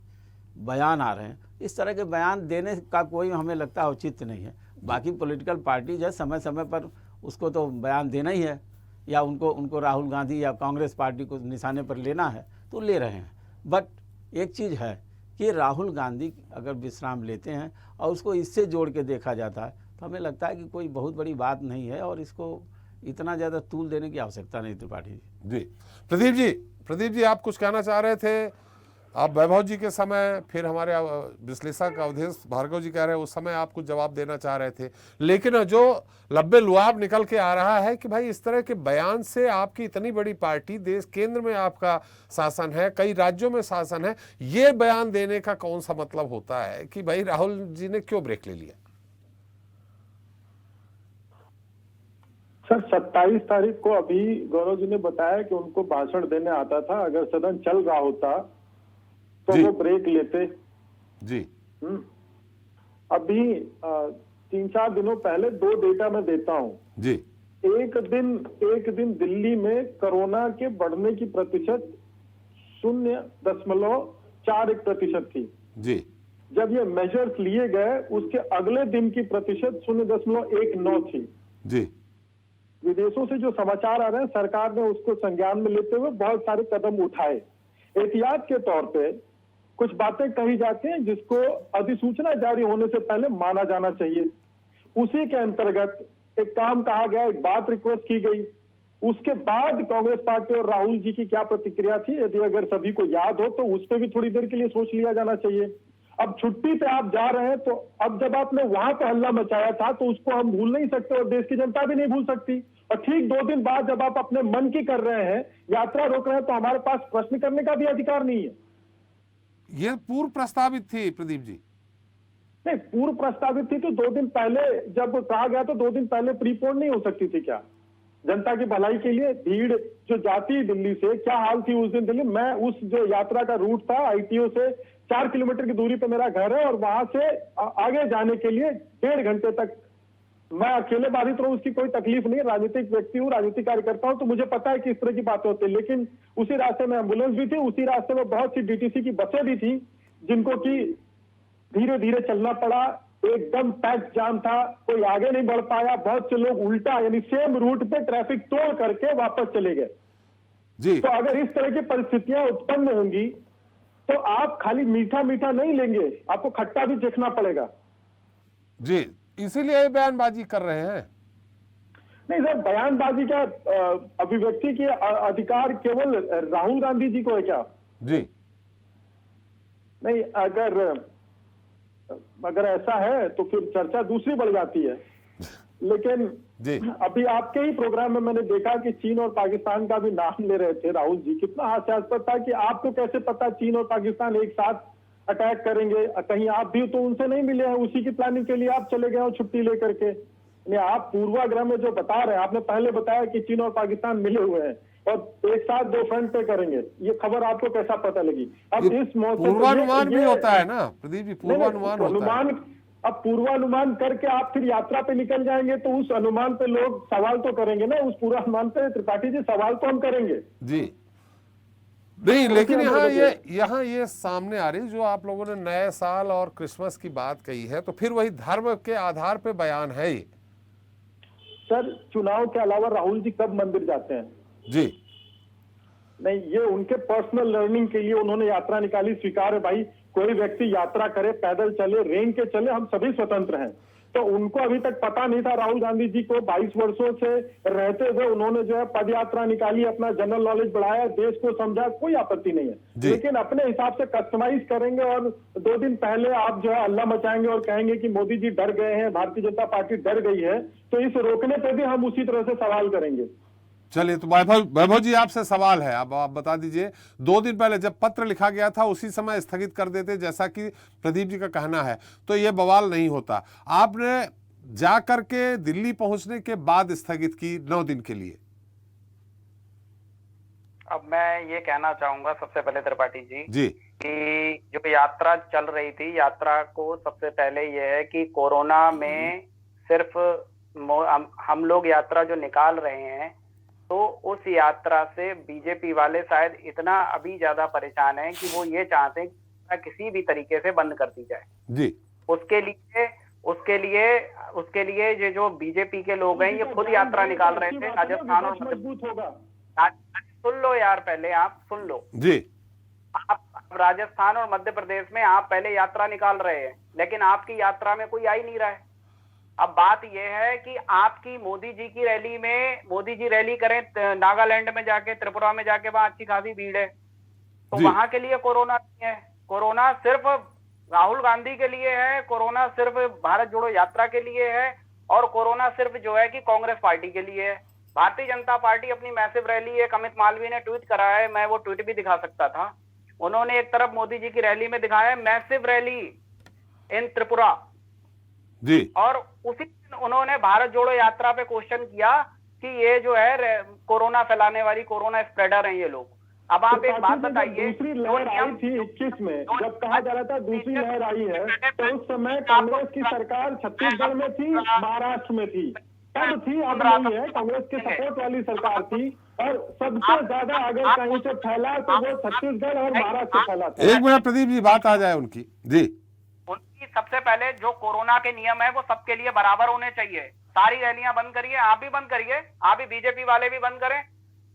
Speaker 9: बयान आ रहे हैं, इस तरह के बयान देने का कोई हमें लगता है औचित्य नहीं है। बाकी पॉलिटिकल पार्टी जो है समय समय पर उसको तो बयान देना ही है, या उनको उनको राहुल गांधी या कांग्रेस पार्टी को निशाने पर लेना है तो ले रहे हैं। बट एक चीज़ है कि राहुल गांधी अगर विश्राम लेते हैं और उसको इससे जोड़ के देखा जाता है तो हमें लगता है कि कोई बहुत बड़ी बात नहीं है और इसको इतना ज़्यादा तूल देने की आवश्यकता नहीं त्रिपाठी जी।
Speaker 1: प्रदीप जी आप कुछ कहना चाह रहे थे। आप वैभव जी के समय, फिर हमारे विश्लेषक अवधेश भार्गव जी कह रहे हैं उस समय आप कुछ जवाब देना चाह रहे थे, लेकिन जो लब्बे लुआब निकल के आ रहा है कि भाई इस तरह के बयान से आपकी इतनी बड़ी पार्टी, देश केंद्र में आपका शासन है, कई राज्यों में शासन है, ये बयान देने का कौन सा मतलब होता है कि भाई राहुल जी ने क्यों ब्रेक ले लिया?
Speaker 5: सर 27 तारीख को अभी गौरव जी ने बताया कि उनको भाषण देने आता था, अगर सदन चल रहा होता तो वो ब्रेक लेते
Speaker 1: जी।
Speaker 5: अभी 3-4 दिनों पहले 2 डेटा मैं देता हूं
Speaker 1: जी।
Speaker 5: एक दिन दिल्ली में कोरोना के बढ़ने की प्रतिशत 0.41% थी
Speaker 1: जी।
Speaker 5: जब ये मेजर्स लिए गए उसके अगले दिन की प्रतिशत 0.19 थी
Speaker 1: जी।
Speaker 5: विदेशों से जो समाचार आ रहे हैं सरकार ने उसको संज्ञान में लेते हुए बहुत सारे कदम उठाए। एहतियात के तौर पे कुछ बातें कही जाती हैं जिसको अधिसूचना जारी होने से पहले माना जाना चाहिए। उसी के अंतर्गत एक काम कहा गया, एक बात रिक्वेस्ट की गई। उसके बाद कांग्रेस पार्टी और राहुल जी की क्या प्रतिक्रिया थी, यदि अगर सभी को याद हो तो उस पर भी थोड़ी देर के लिए सोच लिया जाना चाहिए। अब छुट्टी पे आप जा रहे हैं तो अब जब आपने वहां पे हल्ला मचाया था तो उसको हम भूल नहीं सकते और देश की जनता भी नहीं भूल सकती। और ठीक 2 दिन बाद जब आप अपने मन की कर रहे हैं, यात्रा रोक रहे हैं, तो हमारे पास प्रश्न करने का भी अधिकार नहीं है।
Speaker 1: ये पूर्व प्रस्तावित थी प्रदीप जी?
Speaker 5: नहीं, पूर्व प्रस्तावित थी तो 2 दिन पहले जब कहा गया तो 2 दिन पहले प्रीपोन नहीं हो सकती थी क्या? जनता की भलाई के लिए भीड़ जो जाती है दिल्ली से, क्या हाल थी उस दिन दिल्ली। मैं उस जो यात्रा का रूट था, ITO से 4 किलोमीटर की दूरी पर मेरा घर है और वहां से आगे जाने के लिए 1.5 घंटे तक मैं अकेले बाधित रहूं, उसकी कोई तकलीफ नहीं। राजनीतिक व्यक्ति हूं, राजनीतिक कार्यकर्ता हूं, तो मुझे पता है कि इस तरह की बातें होती है। लेकिन उसी रास्ते में एम्बुलेंस भी थी, उसी रास्ते में बहुत सी DTC की बसें भी थी जिनको कि धीरे धीरे चलना पड़ा। एकदम पैक जाम था, कोई आगे नहीं बढ़ पाया। बहुत से लोग उल्टा यानी सेम रूट पे ट्रैफिक तोड़ करके वापस चले गए
Speaker 1: जी।
Speaker 5: तो अगर इस तरह की परिस्थितियां उत्पन्न होंगी तो आप खाली मीठा मीठा नहीं लेंगे, आपको खट्टा भी देखना पड़ेगा
Speaker 1: जी। इसीलिए ये बयानबाजी कर रहे हैं।
Speaker 5: नहीं सर, बयानबाजी का अभिव्यक्ति के अधिकार केवल राहुल गांधी जी को है क्या?
Speaker 1: जी
Speaker 5: नहीं, अगर ऐसा है तो फिर चर्चा दूसरी बढ़ जाती है। लेकिन
Speaker 1: जी।
Speaker 5: अभी आपके ही प्रोग्राम में मैंने देखा कि चीन और पाकिस्तान का भी नाम ले रहे थे राहुल जी। कितना हास्यास्पद था कि आपको कैसे पता चीन और पाकिस्तान एक साथ अटैक करेंगे? कहीं आप भी तो उनसे नहीं मिले हैं, उसी की प्लानिंग के लिए आप चले गए हो छुट्टी लेकर के। आप पूर्वाग्रह में जो बता रहे हैं, आपने पहले बताया कि चीन और पाकिस्तान मिले हुए हैं और एक साथ 2 फ्रंट पे करेंगे, ये खबर आपको कैसा पता लगी? अब इस मौसम
Speaker 1: पूर्वानुमान भी होता है ना प्रदीप जी, पूर्वानुमान होता है।
Speaker 5: अब पूर्वानुमान करके आप फिर यात्रा पे निकल जाएंगे तो उस अनुमान पे लोग सवाल तो करेंगे ना, उस पूर्वानुमान पे त्रिपाठी जी सवाल तो हम करेंगे
Speaker 1: जी। नहीं, लेकिन यहाँ ये सामने आ रही, जो आप लोगों ने नए साल और क्रिसमस की बात कही है, तो फिर वही धर्म के आधार पे बयान है ये।
Speaker 5: सर, चुनाव के अलावा राहुल जी कब मंदिर जाते हैं?
Speaker 1: जी
Speaker 5: नहीं, ये उनके पर्सनल लर्निंग के लिए उन्होंने यात्रा निकाली, स्वीकार है भाई। कोई व्यक्ति यात्रा करे, पैदल चले, रेंग के चले, हम सभी स्वतंत्र हैं। तो उनको अभी तक पता नहीं था राहुल गांधी जी को 22 वर्षों से रहते हुए उन्होंने जो है पद यात्रा निकाली, अपना जनरल नॉलेज बढ़ाया, देश को समझा, कोई आपत्ति नहीं है। लेकिन अपने हिसाब से कस्टमाइज करेंगे और 2 दिन पहले आप जो है हल्ला मचाएंगे और कहेंगे कि मोदी जी डर गए हैं, भारतीय जनता पार्टी डर गई है, तो इस रोकने पे भी हम उसी तरह से सवाल करेंगे।
Speaker 1: चलिए, तो वैभव जी आपसे सवाल है, अब आप बता दीजिए। 2 दिन पहले जब पत्र लिखा गया था उसी समय स्थगित कर देते, जैसा कि प्रदीप जी का कहना है, तो ये बवाल नहीं होता। आपने जा करके दिल्ली पहुंचने के बाद स्थगित की 9 दिन के लिए।
Speaker 6: अब मैं ये कहना चाहूंगा सबसे पहले त्रिपाठी जी कि जो यात्रा चल रही थी, यात्रा को सबसे पहले ये है कि कोरोना में सिर्फ हम लोग यात्रा जो निकाल रहे हैं, तो उस यात्रा से बीजेपी वाले शायद इतना अभी ज्यादा परेशान हैं कि वो ये चाहते हैं कि किसी भी तरीके से बंद कर दी जाए जी। उसके लिए उसके लिए ये जो बीजेपी के लोग हैं ये खुद यात्रा निकाल रहे थे राजस्थान और
Speaker 5: मजबूत होगा।
Speaker 6: सुन लो यार, पहले आप सुन लो
Speaker 1: जी।
Speaker 6: आप राजस्थान और मध्य प्रदेश में आप पहले यात्रा निकाल रहे हैं, लेकिन आपकी यात्रा में कोई आ ही नहीं रहा है। अब बात यह है कि आपकी मोदी जी की रैली में, मोदी जी रैली करें नागालैंड में जाके, त्रिपुरा में जाके, वहां अच्छी खासी भीड़ है, तो वहां के लिए कोरोना नहीं है। कोरोना सिर्फ राहुल गांधी के लिए है, कोरोना सिर्फ भारत जोड़ो यात्रा के लिए है, और कोरोना सिर्फ जो है कि कांग्रेस पार्टी के लिए है। भारतीय जनता पार्टी अपनी मैसिव रैली, एक अमित मालवीय ने ट्वीट करा है, मैं वो ट्वीट भी दिखा सकता था, उन्होंने एक तरफ मोदी जी की रैली में दिखाया है मैसिव रैली इन त्रिपुरा
Speaker 1: जी,
Speaker 6: और उसी दिन उन्होंने भारत जोड़ो यात्रा पे क्वेश्चन किया कि ये जो है कोरोना फैलाने वाली, कोरोना स्प्रेडर हैं ये लोग। अब आप एक बात बताइए,
Speaker 5: दूसरी लहर आई थी 21 में, जब कहा जा रहा था दूसरी लहर आई है, तो उस समय कांग्रेस की सरकार छत्तीसगढ़ में थी, महाराष्ट्र में थी, तब थी, अब नहीं है। कांग्रेस की सपोर्ट वाली सरकार थी, और सबसे ज्यादा अगर कहीं से फैला तो वो छत्तीसगढ़ और महाराष्ट्र से फैला था।
Speaker 1: एक मिनट प्रदीप जी, बात आ जाए उनकी जी।
Speaker 6: उनकी सबसे पहले जो कोरोना के नियम है वो सबके लिए बराबर होने चाहिए। सारी रैलियां बंद करिए, आप भी बंद करिए, आप भी बीजेपी वाले भी बंद करें,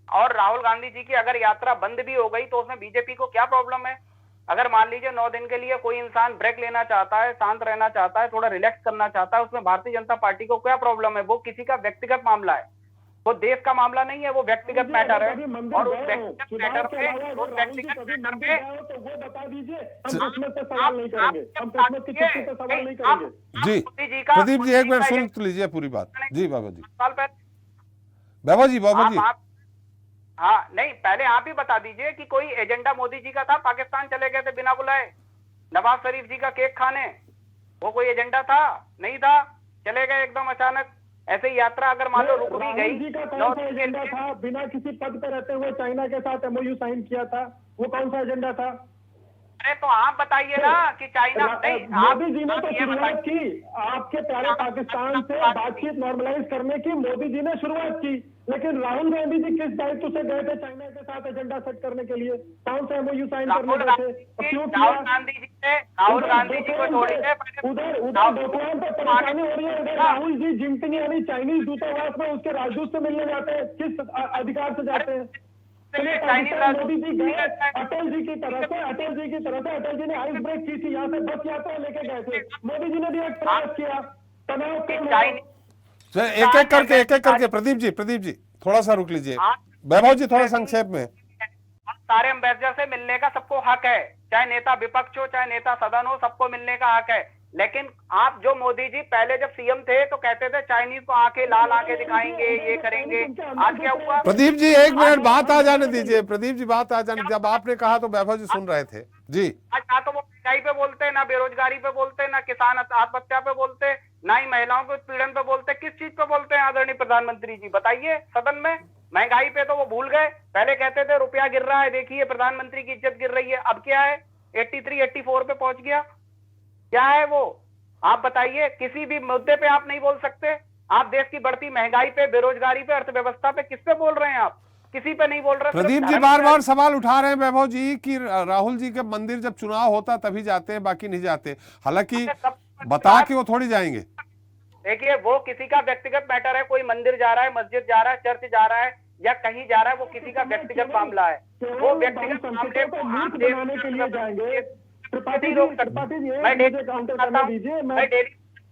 Speaker 6: और राहुल गांधी जी की अगर यात्रा बंद भी हो गई तो उसमें बीजेपी को क्या प्रॉब्लम है? अगर मान लीजिए 9 दिन के लिए कोई इंसान ब्रेक लेना चाहता है, शांत रहना चाहता है, थोड़ा रिलैक्स करना चाहता है, उसमें भारतीय जनता पार्टी को क्या प्रॉब्लम है? वो किसी का व्यक्तिगत मामला है, वो देश का मामला नहीं है, वो व्यक्तिगत मैटर है। और उस व्यक्तिगत मैटर पे
Speaker 5: तो वो बता दीजिए, हम किस्मत पे सवाल नहीं करेंगे, हम किस्मत की चिट्ठी पे सवाल नहीं करेंगे।
Speaker 1: जी प्रदीप जी, एक मिनट सुन तो लीजिए पूरी बात। जी बाबा जी, बाबा जी
Speaker 6: हाँ, नहीं, पहले आप ही बता दीजिए कि कोई एजेंडा मोदी जी का था, पाकिस्तान चले गए थे बिना बुलाए नवाज शरीफ जी का केक खाने, वो कोई एजेंडा था? नहीं था, चले गए एकदम अचानक। ऐसे ही यात्रा अगर मान लो रुक भी गई,
Speaker 5: जी का कौन सा एजेंडा था? बिना किसी पद पर रहते हुए चाइना के साथ MOU साइन किया था, वो कौन सा एजेंडा था?
Speaker 6: अरे तो आप बताइए ना कि चाइना नहीं,
Speaker 5: मोदी जी ने तो शुरुआत की, आपके प्यारे पाकिस्तान से बातचीत नॉर्मलाइज करने की मोदी जी ने शुरुआत की, लेकिन राहुल गांधी जी किस दायित्व से गए थे चाइना के साथ एजेंडा सेट करने के लिए? कौन सा MOU साइन करने गए थे? क्यों किया?
Speaker 6: राहुल गांधी जी को छोड़िए,
Speaker 5: उधर डोकलाम पे परेशानी हो रही है, उधर राहुल जी जिनपिंग यानी चाइनीज दूतावास में उसके राजदूत से मिलने जाते हैं, किस अधिकार से जाते हैं? मोदी जी गए अटल जी की तरफ से, अटल जी ने आइस ब्रेक की थी, यहाँ से बस यात्रा लेके गए थे, मोदी जी ने भी एक प्रयास किया, तनाव कम है।
Speaker 1: एक एक करके प्रदीप जी थोड़ा सा रुक लीजिए। वैभव जी थोड़ा संक्षेप में।
Speaker 6: सारे एम्बेसडर से मिलने का सबको हक है, चाहे नेता विपक्ष हो चाहे नेता सदन हो, सबको मिलने का हक है। लेकिन आप जो मोदी जी पहले जब सीएम थे तो कहते थे चाइनीज को आंखें लाल आंखें दिखाएंगे, ये करेंगे, आज क्या हुआ?
Speaker 1: प्रदीप जी एक मिनट बात आ जाने दीजिए, प्रदीप जी बात आ जाने। जब आपने कहा तो वैभव जी सुन रहे थे जी।
Speaker 6: आज ना तो वो महंगाई पे बोलते, ना बेरोजगारी पे बोलते, ना किसान आत्महत्या पे बोलते, ना ही महिलाओं के उत्पीड़न पे बोलते, किस चीज पे बोलते हैं आदरणीय प्रधानमंत्री जी? बताइए सदन में। महंगाई पे तो वो भूल गए, पहले कहते थे रुपया गिर रहा है, देखिए प्रधानमंत्री की इज्जत गिर रही है, अब क्या है? 83, 84 पे पहुंच गया, क्या है वो? आप बताइए, किसी भी मुद्दे पे आप नहीं बोल सकते। आप देश की बढ़ती महंगाई पे, बेरोजगारी पे, अर्थव्यवस्था पे किस पे बोल रहे हैं? आप किसी पे नहीं बोल रहे।
Speaker 1: प्रदीप जी बार बार सवाल उठा रहे हैं वैभव जी कि राहुल जी के मंदिर जब चुनाव होता तभी जाते हैं, बाकी नहीं जाते। हालांकि बता के वो थोड़ी जाएंगे।
Speaker 6: देखिए, वो किसी का व्यक्तिगत मैटर है, कोई मंदिर जा रहा है, मस्जिद जा रहा है, चर्च जा रहा है या कहीं जा रहा है, वो किसी का व्यक्तिगत मामला है। वो व्यक्तिगत मामले को आप
Speaker 5: बनाने के लिए जाएंगे। त्रिपाठी
Speaker 6: रोक सकते। मैं डेली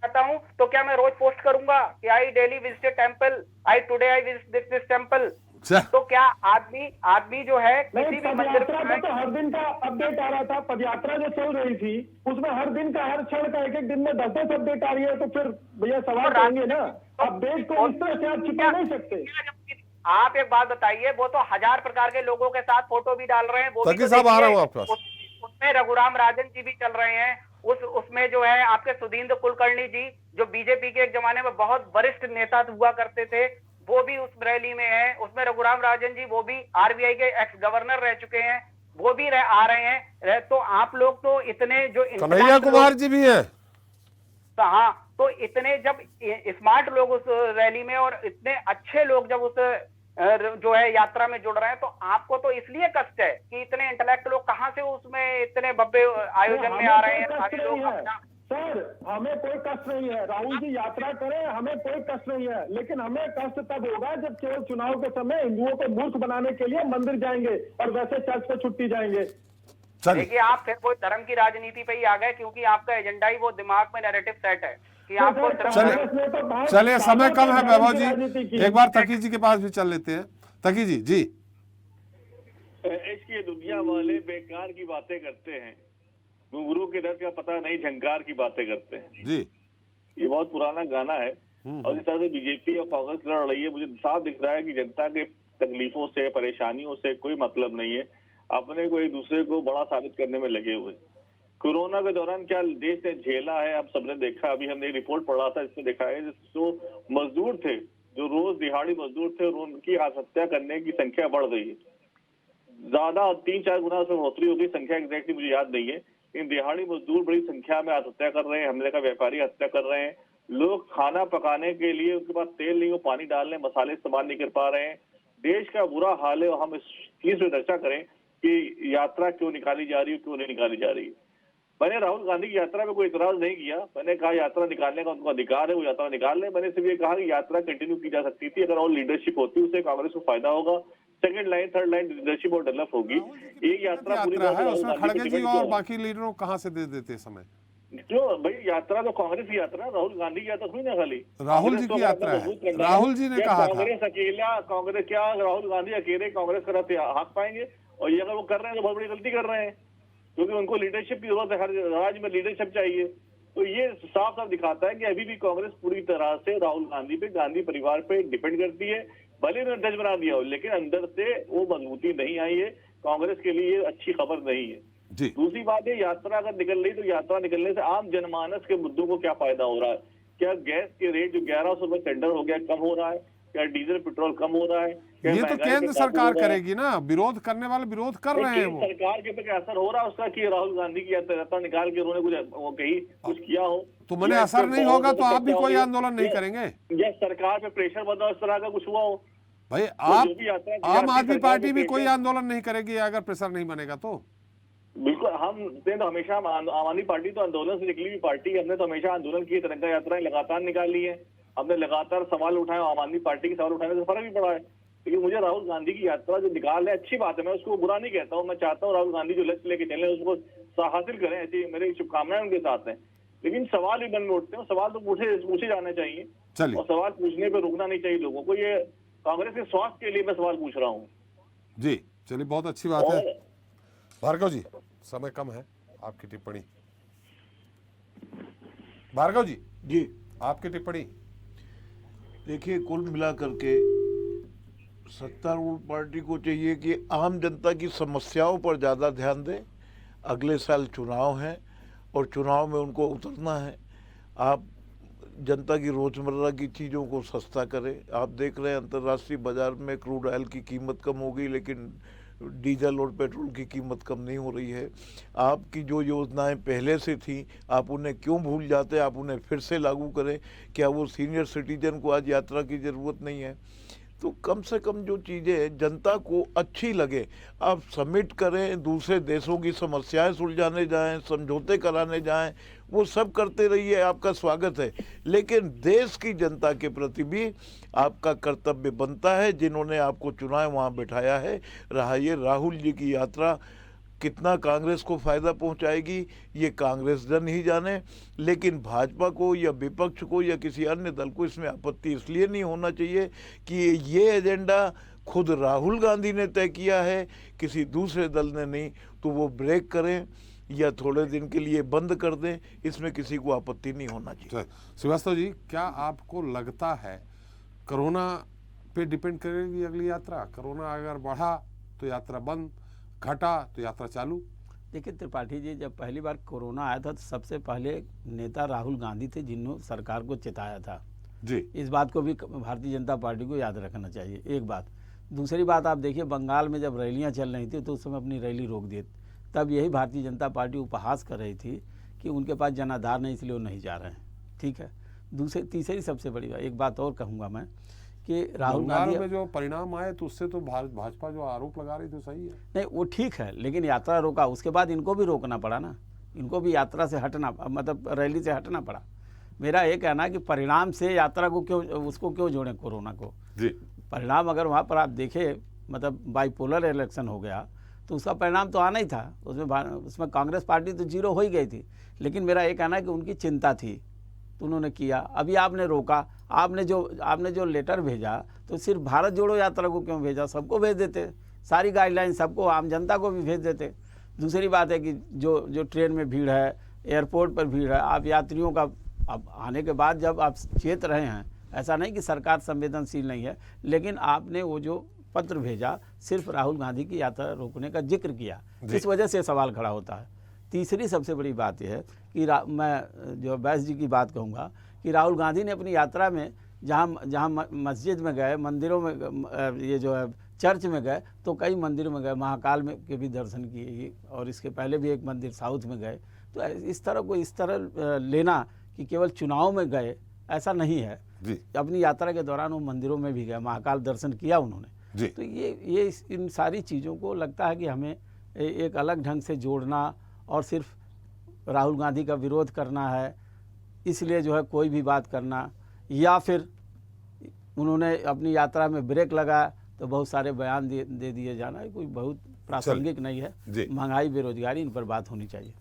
Speaker 6: आता हूँ तो क्या मैं रोज पोस्ट करूंगा कि I daily visited temple, I today I visited this temple? तो क्या आदमी जो है किसी भी मंदिर में
Speaker 5: तो हर दिन का अपडेट आ रहा था, पदयात्रा जो चल रही थी उसमें हर दिन का, हर क्षण का, एक दिन में 10 अपडेट आ रही है, तो फिर भैया सवाल करेंगे ना, अपडेट को इस तरह से आप छिपा नहीं सकते।
Speaker 6: आप एक बात बताइए, वो तो 1000 प्रकार के लोगों के साथ फोटो भी डाल रहे हैं, वो भी
Speaker 1: सब आ रहा हूं आपके पास।
Speaker 6: उसमें रघुराम राजन जी भी चल रहे हैं, उसमें जो है आपके सुधींद्र कुलकर्णी जी जो बीजेपी के एक जमाने में बहुत वरिष्ठ नेता हुआ करते थे, वो भी उस रैली में है। उसमें रघुराम राजन जी, वो भी RBI के एक्स गवर्नर रह चुके हैं, वो भी आ रहे हैं। तो आप लोग तो इतने जो
Speaker 1: कन्हैया कुमार जी भी है,
Speaker 6: हाँ, तो इतने जब स्मार्ट लोग उस रैली में और इतने अच्छे लोग जब उस जो है यात्रा में जुड़ रहे हैं, तो आपको तो इसलिए कष्ट है कि इतने इंटेलेक्ट लोग कहां से उसमें इतने भव्य आयोजन में आ रहे हैं। सारे लोग
Speaker 5: सर हमें कोई कष्ट नहीं है, राहुल जी यात्रा करें, हमें कोई कष्ट नहीं है, लेकिन हमें कष्ट तब होगा जब केवल चुनाव के समय हिंदुओं को मूर्ख बनाने के लिए मंदिर जाएंगे और वैसे चर्च पे छुट्टी जाएंगे।
Speaker 6: देखिए आप फिर कोई धर्म की राजनीति पे ही आ गए, क्योंकि आपका एजेंडा ही वो दिमाग में नैरेटिव सेट है कि आपको
Speaker 1: चलिए समय कम है वैभव जी, एक बार तकी जी के पास भी चल लेते हैं। तकी जी जी,
Speaker 7: इसकी दुनिया वाले बेकार की बातें करते हैं, घुंघरू के दर्द का पता नहीं, झंकार की बातें करते हैं
Speaker 1: जी।
Speaker 7: ये बहुत पुराना गाना है। और इस तरह से बीजेपी और कांग्रेस लड़ रही है, मुझे साफ दिख रहा है कि जनता के तकलीफों से परेशानियों से कोई मतलब नहीं है, अपने को एक दूसरे को बड़ा साबित करने में लगे हुए। कोरोना के दौरान क्या देश ने झेला है आप सबने देखा, अभी हमने रिपोर्ट पढ़ा था इसमें देखा है जो मजदूर थे, जो रोज दिहाड़ी मजदूर थे, और उनकी आत्महत्या करने की संख्या बढ़ गई है, ज्यादा 3-4 गुना से बढ़ोतरी हो गई, संख्या एग्जैक्टली मुझे याद नहीं है। इन दिहाड़ी मजदूर बड़ी संख्या में आत्महत्या कर रहे हैं, हमले का व्यापारी हत्या कर रहे हैं, लोग खाना पकाने के लिए उनके पास तेल नहीं हो, पानी डालने मसाले इस्तेमाल नहीं कर पा रहे हैं, देश का बुरा हाल है। और हम इस चीज में चर्चा करें कि यात्रा क्यों निकाली जा रही है, क्यों नहीं निकाली जा रही है। मैंने राहुल गांधी की यात्रा में कोई इतराज नहीं किया, मैंने कहा यात्रा निकालने का उनको अधिकार है, वो यात्रा निकाल ले। मैंने सिर्फ ये कहा कि यात्रा कंटिन्यू की जा सकती थी, अगर और लीडरशिप होती उससे कांग्रेस को फायदा होगा, second line third line leadership और डेवलप होगी। एक यात्रा पूरी
Speaker 1: है उसमें खड़गे जी और बाकी लीडरों कहाँ से दे देते समय?
Speaker 7: क्यों भाई, यात्रा तो कांग्रेस की यात्रा, राहुल गांधी की यात्रा थोड़ी ना खाली,
Speaker 1: राहुल जी की यात्रा है। राहुल जी ने कहा था
Speaker 7: कांग्रेस अकेला, कांग्रेस क्या राहुल गांधी अकेले कांग्रेस का रथ हाँक पाएंगे? और ये अगर वो कर रहे हैं तो बहुत बड़ी गलती कर रहे हैं, क्योंकि उनको लीडरशिप की जरूरत है, हर राज्य में लीडरशिप चाहिए। तो ये साफ साफ दिखाता है कि अभी भी कांग्रेस पूरी तरह से राहुल गांधी पे, गांधी परिवार पे डिपेंड करती है। भले उन्होंने अध्यक्ष बना दिया हो, लेकिन अंदर से वो मजबूती नहीं आई है, कांग्रेस के लिए अच्छी खबर नहीं है। दूसरी बात है, यात्रा अगर निकल रही तो यात्रा निकलने से आम जनमानस के मुद्दों को क्या फायदा हो रहा है? क्या गैस के रेट जो 1100 रुपए सिलेंडर हो गया कम हो रहा है? क्या डीजल पेट्रोल कम हो रहा है?
Speaker 1: ये तो केंद्र सरकार करेगी ना, विरोध करने वाले विरोध कर रहे हैं। वो
Speaker 7: सरकार के पे असर हो रहा है उसका कि राहुल गांधी की यात्रा निकाल के उन्होंने कुछ किया हो?
Speaker 1: तो मैंने असर नहीं होगा तो आप भी कोई आंदोलन नहीं करेंगे?
Speaker 7: या सरकार पे प्रेशर बना इस तरह का कुछ हुआ हो?
Speaker 1: भाई आप आम आदमी पार्टी भी कोई आंदोलन नहीं करेगी अगर प्रेशर नहीं बनेगा तो?
Speaker 7: बिल्कुल, हमने तो हमेशा, आम आदमी पार्टी तो आंदोलन से निकली हुई पार्टी है, हमने तो हमेशा आंदोलन किए, तिरंगा यात्राएं लगातार निकाली है, हमने लगातार सवाल उठाए, आम आदमी पार्टी के सवाल उठाने से फर्क भी पड़ा है। लेकिन मुझे राहुल गांधी की यात्रा जो निकाल है अच्छी बात है, मैं उसको बुरा नहीं कहता हूँ, मैं चाहता हूँ राहुल गांधी जो लक्ष्य लेके चले उसको हासिल करें, ऐसी मेरी शुभकामनाएं उनके साथ हैं। लेकिन सवाल भी मन में उठते हैं, सवाल तो पूछे जाने चाहिए, और सवाल पूछने पर रुकना नहीं चाहिए लोगों को। ये कांग्रेस के स्वास्थ्य के लिए मैं सवाल पूछ रहा हूँ।
Speaker 1: जी चलिए, बहुत अच्छी बात है। भार्गव जी समय कम है, आपकी टिप्पणी। भार्गव जी
Speaker 8: जी
Speaker 1: आपकी टिप्पणी।
Speaker 8: देखिए, कुल मिलाकर के सत्तारूढ़ पार्टी को चाहिए कि आम जनता की समस्याओं पर ज़्यादा ध्यान दें। अगले साल चुनाव है और चुनाव में उनको उतरना है। आप जनता की रोज़मर्रा की चीज़ों को सस्ता करें। आप देख रहे हैं अंतर्राष्ट्रीय बाज़ार में क्रूड ऑयल की कीमत कम हो गई, लेकिन डीजल और पेट्रोल की कीमत कम नहीं हो रही है। आपकी जो योजनाएं पहले से थी आप उन्हें क्यों भूल जाते हैं? आप उन्हें फिर से लागू करें। क्या वो सीनियर सिटीजन को आज यात्रा की ज़रूरत नहीं है? तो कम से कम जो चीज़ें जनता को अच्छी लगे आप सबमिट करें। दूसरे देशों की समस्याएं सुलझाने जाएं, समझौते कराने जाएं, वो सब करते रहिए, आपका स्वागत है। लेकिन देश की जनता के प्रति भी आपका कर्तव्य बनता है। जिन्होंने आपको चुना है वहाँ बिठाया है। रहा ये राहुल जी की यात्रा कितना कांग्रेस को फ़ायदा पहुंचाएगी ये कांग्रेस जन ही जाने, लेकिन भाजपा को या विपक्ष को या किसी अन्य दल को इसमें आपत्ति इसलिए नहीं होना चाहिए कि ये एजेंडा खुद राहुल गांधी ने तय किया है, किसी दूसरे दल ने नहीं। तो वो ब्रेक करें या थोड़े दिन के लिए बंद कर दें, इसमें किसी को आपत्ति नहीं होना चाहिए।
Speaker 1: श्रीवास्तव जी, क्या आपको लगता है कोरोना पे डिपेंड करेगी अगली यात्रा? कोरोना अगर बढ़ा तो यात्रा बंद, घटा तो यात्रा चालू?
Speaker 9: देखिए त्रिपाठी जी, जब पहली बार कोरोना आया था तो सबसे पहले नेता राहुल गांधी थे जिन्होंने सरकार को चेताया था
Speaker 1: जी।
Speaker 9: इस बात को भी भारतीय जनता पार्टी को याद रखना चाहिए, एक बात। दूसरी बात, आप देखिए बंगाल में जब रैलियां चल रही थी तो उस समय अपनी रैली रोक दी, तब यही भारतीय जनता पार्टी उपहास कर रही थी कि उनके पास जनाधार नहीं इसलिए वो नहीं जा रहे हैं। ठीक है। तीसरी सबसे बड़ी बात, एक बात और कहूँगा मैं कि राहुल गांधी
Speaker 1: में जो परिणाम आए तो उससे तो भाजपा जो आरोप लगा रही थी सही है।
Speaker 9: नहीं, वो ठीक है, लेकिन यात्रा रोका, उसके बाद इनको भी रोकना पड़ा ना। इनको भी यात्रा से हटना, मतलब रैली से हटना पड़ा। मेरा ये कहना है कि परिणाम से यात्रा को उसको क्यों जोड़ें कोरोना को
Speaker 1: जी।
Speaker 9: परिणाम अगर वहाँ पर आप देखें, मतलब बाइपोलर इलेक्शन हो गया तो उसका परिणाम तो आना ही था। उसमें कांग्रेस पार्टी तो जीरो हो ही गई थी, लेकिन मेरा ये कहना है कि उनकी चिंता थी तो उन्होंने किया। अभी आपने रोका, आपने जो लेटर भेजा तो सिर्फ भारत जोड़ो यात्रा को क्यों भेजा, सबको भेज देते, सारी गाइडलाइन सबको, आम जनता को भी भेज देते। दूसरी बात है कि जो ट्रेन में भीड़ है, एयरपोर्ट पर भीड़ है, आप यात्रियों का अब आने के बाद जब आप चेत रहे हैं, ऐसा नहीं कि सरकार संवेदनशील नहीं है, लेकिन आपने वो जो पत्र भेजा सिर्फ राहुल गांधी की यात्रा रोकने का जिक्र किया, इस वजह से सवाल खड़ा होता है। तीसरी सबसे बड़ी बात यह है कि मैं जो बैस जी की बात कहूँगा कि राहुल गांधी ने अपनी यात्रा में जहाँ मस्जिद में गए, मंदिरों में, ये जो है चर्च में गए, तो कई मंदिरों में गए, महाकाल में के भी दर्शन किए, और इसके पहले भी एक मंदिर साउथ में गए। तो इस तरह लेना कि केवल चुनाव में गए, ऐसा नहीं है
Speaker 1: जी।
Speaker 9: अपनी यात्रा के दौरान वो मंदिरों में भी गए, महाकाल दर्शन किया उन्होंने
Speaker 1: जी।
Speaker 9: तो ये इन सारी चीज़ों को लगता है कि हमें एक अलग ढंग से जोड़ना और सिर्फ राहुल गांधी का विरोध करना है, इसलिए जो है कोई भी बात करना, या फिर उन्होंने अपनी यात्रा में ब्रेक लगाया तो बहुत सारे बयान दे दिए जाना, कोई बहुत प्रासंगिक नहीं है। महंगाई, बेरोजगारी, इन पर बात होनी चाहिए।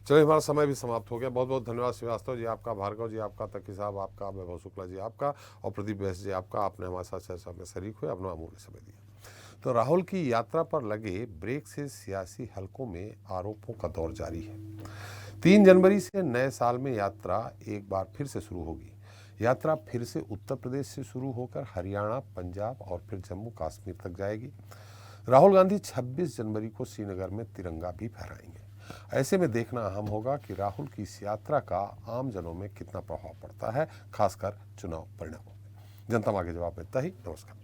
Speaker 1: चलिए, हमारा समय भी समाप्त हो गया। बहुत बहुत धन्यवाद श्रीवास्तव जी आपका, भार्गव जी आपका, तकी साहब आपका, वैभव शुक्ला जी आपका, और प्रदीप बैस जी आपका। आपने हमारे साथ चर्चा में शरीक हुए, अपना अमूल्य समय दिया। तो राहुल की यात्रा पर लगे ब्रेक से सियासी हलकों में आरोपों का दौर जारी है। 3 जनवरी से नए साल में यात्रा एक बार फिर से शुरू होगी। यात्रा फिर से उत्तर प्रदेश से शुरू होकर हरियाणा, पंजाब और फिर जम्मू कश्मीर तक जाएगी। राहुल गांधी 26 जनवरी को श्रीनगर में तिरंगा भी फहराएंगे। ऐसे में देखना अहम होगा कि राहुल की इस यात्रा का आम जनों में कितना प्रभाव पड़ता है, खासकर चुनाव परिणामों में। जनता मांगे जवाब में इतना ही। नमस्कार।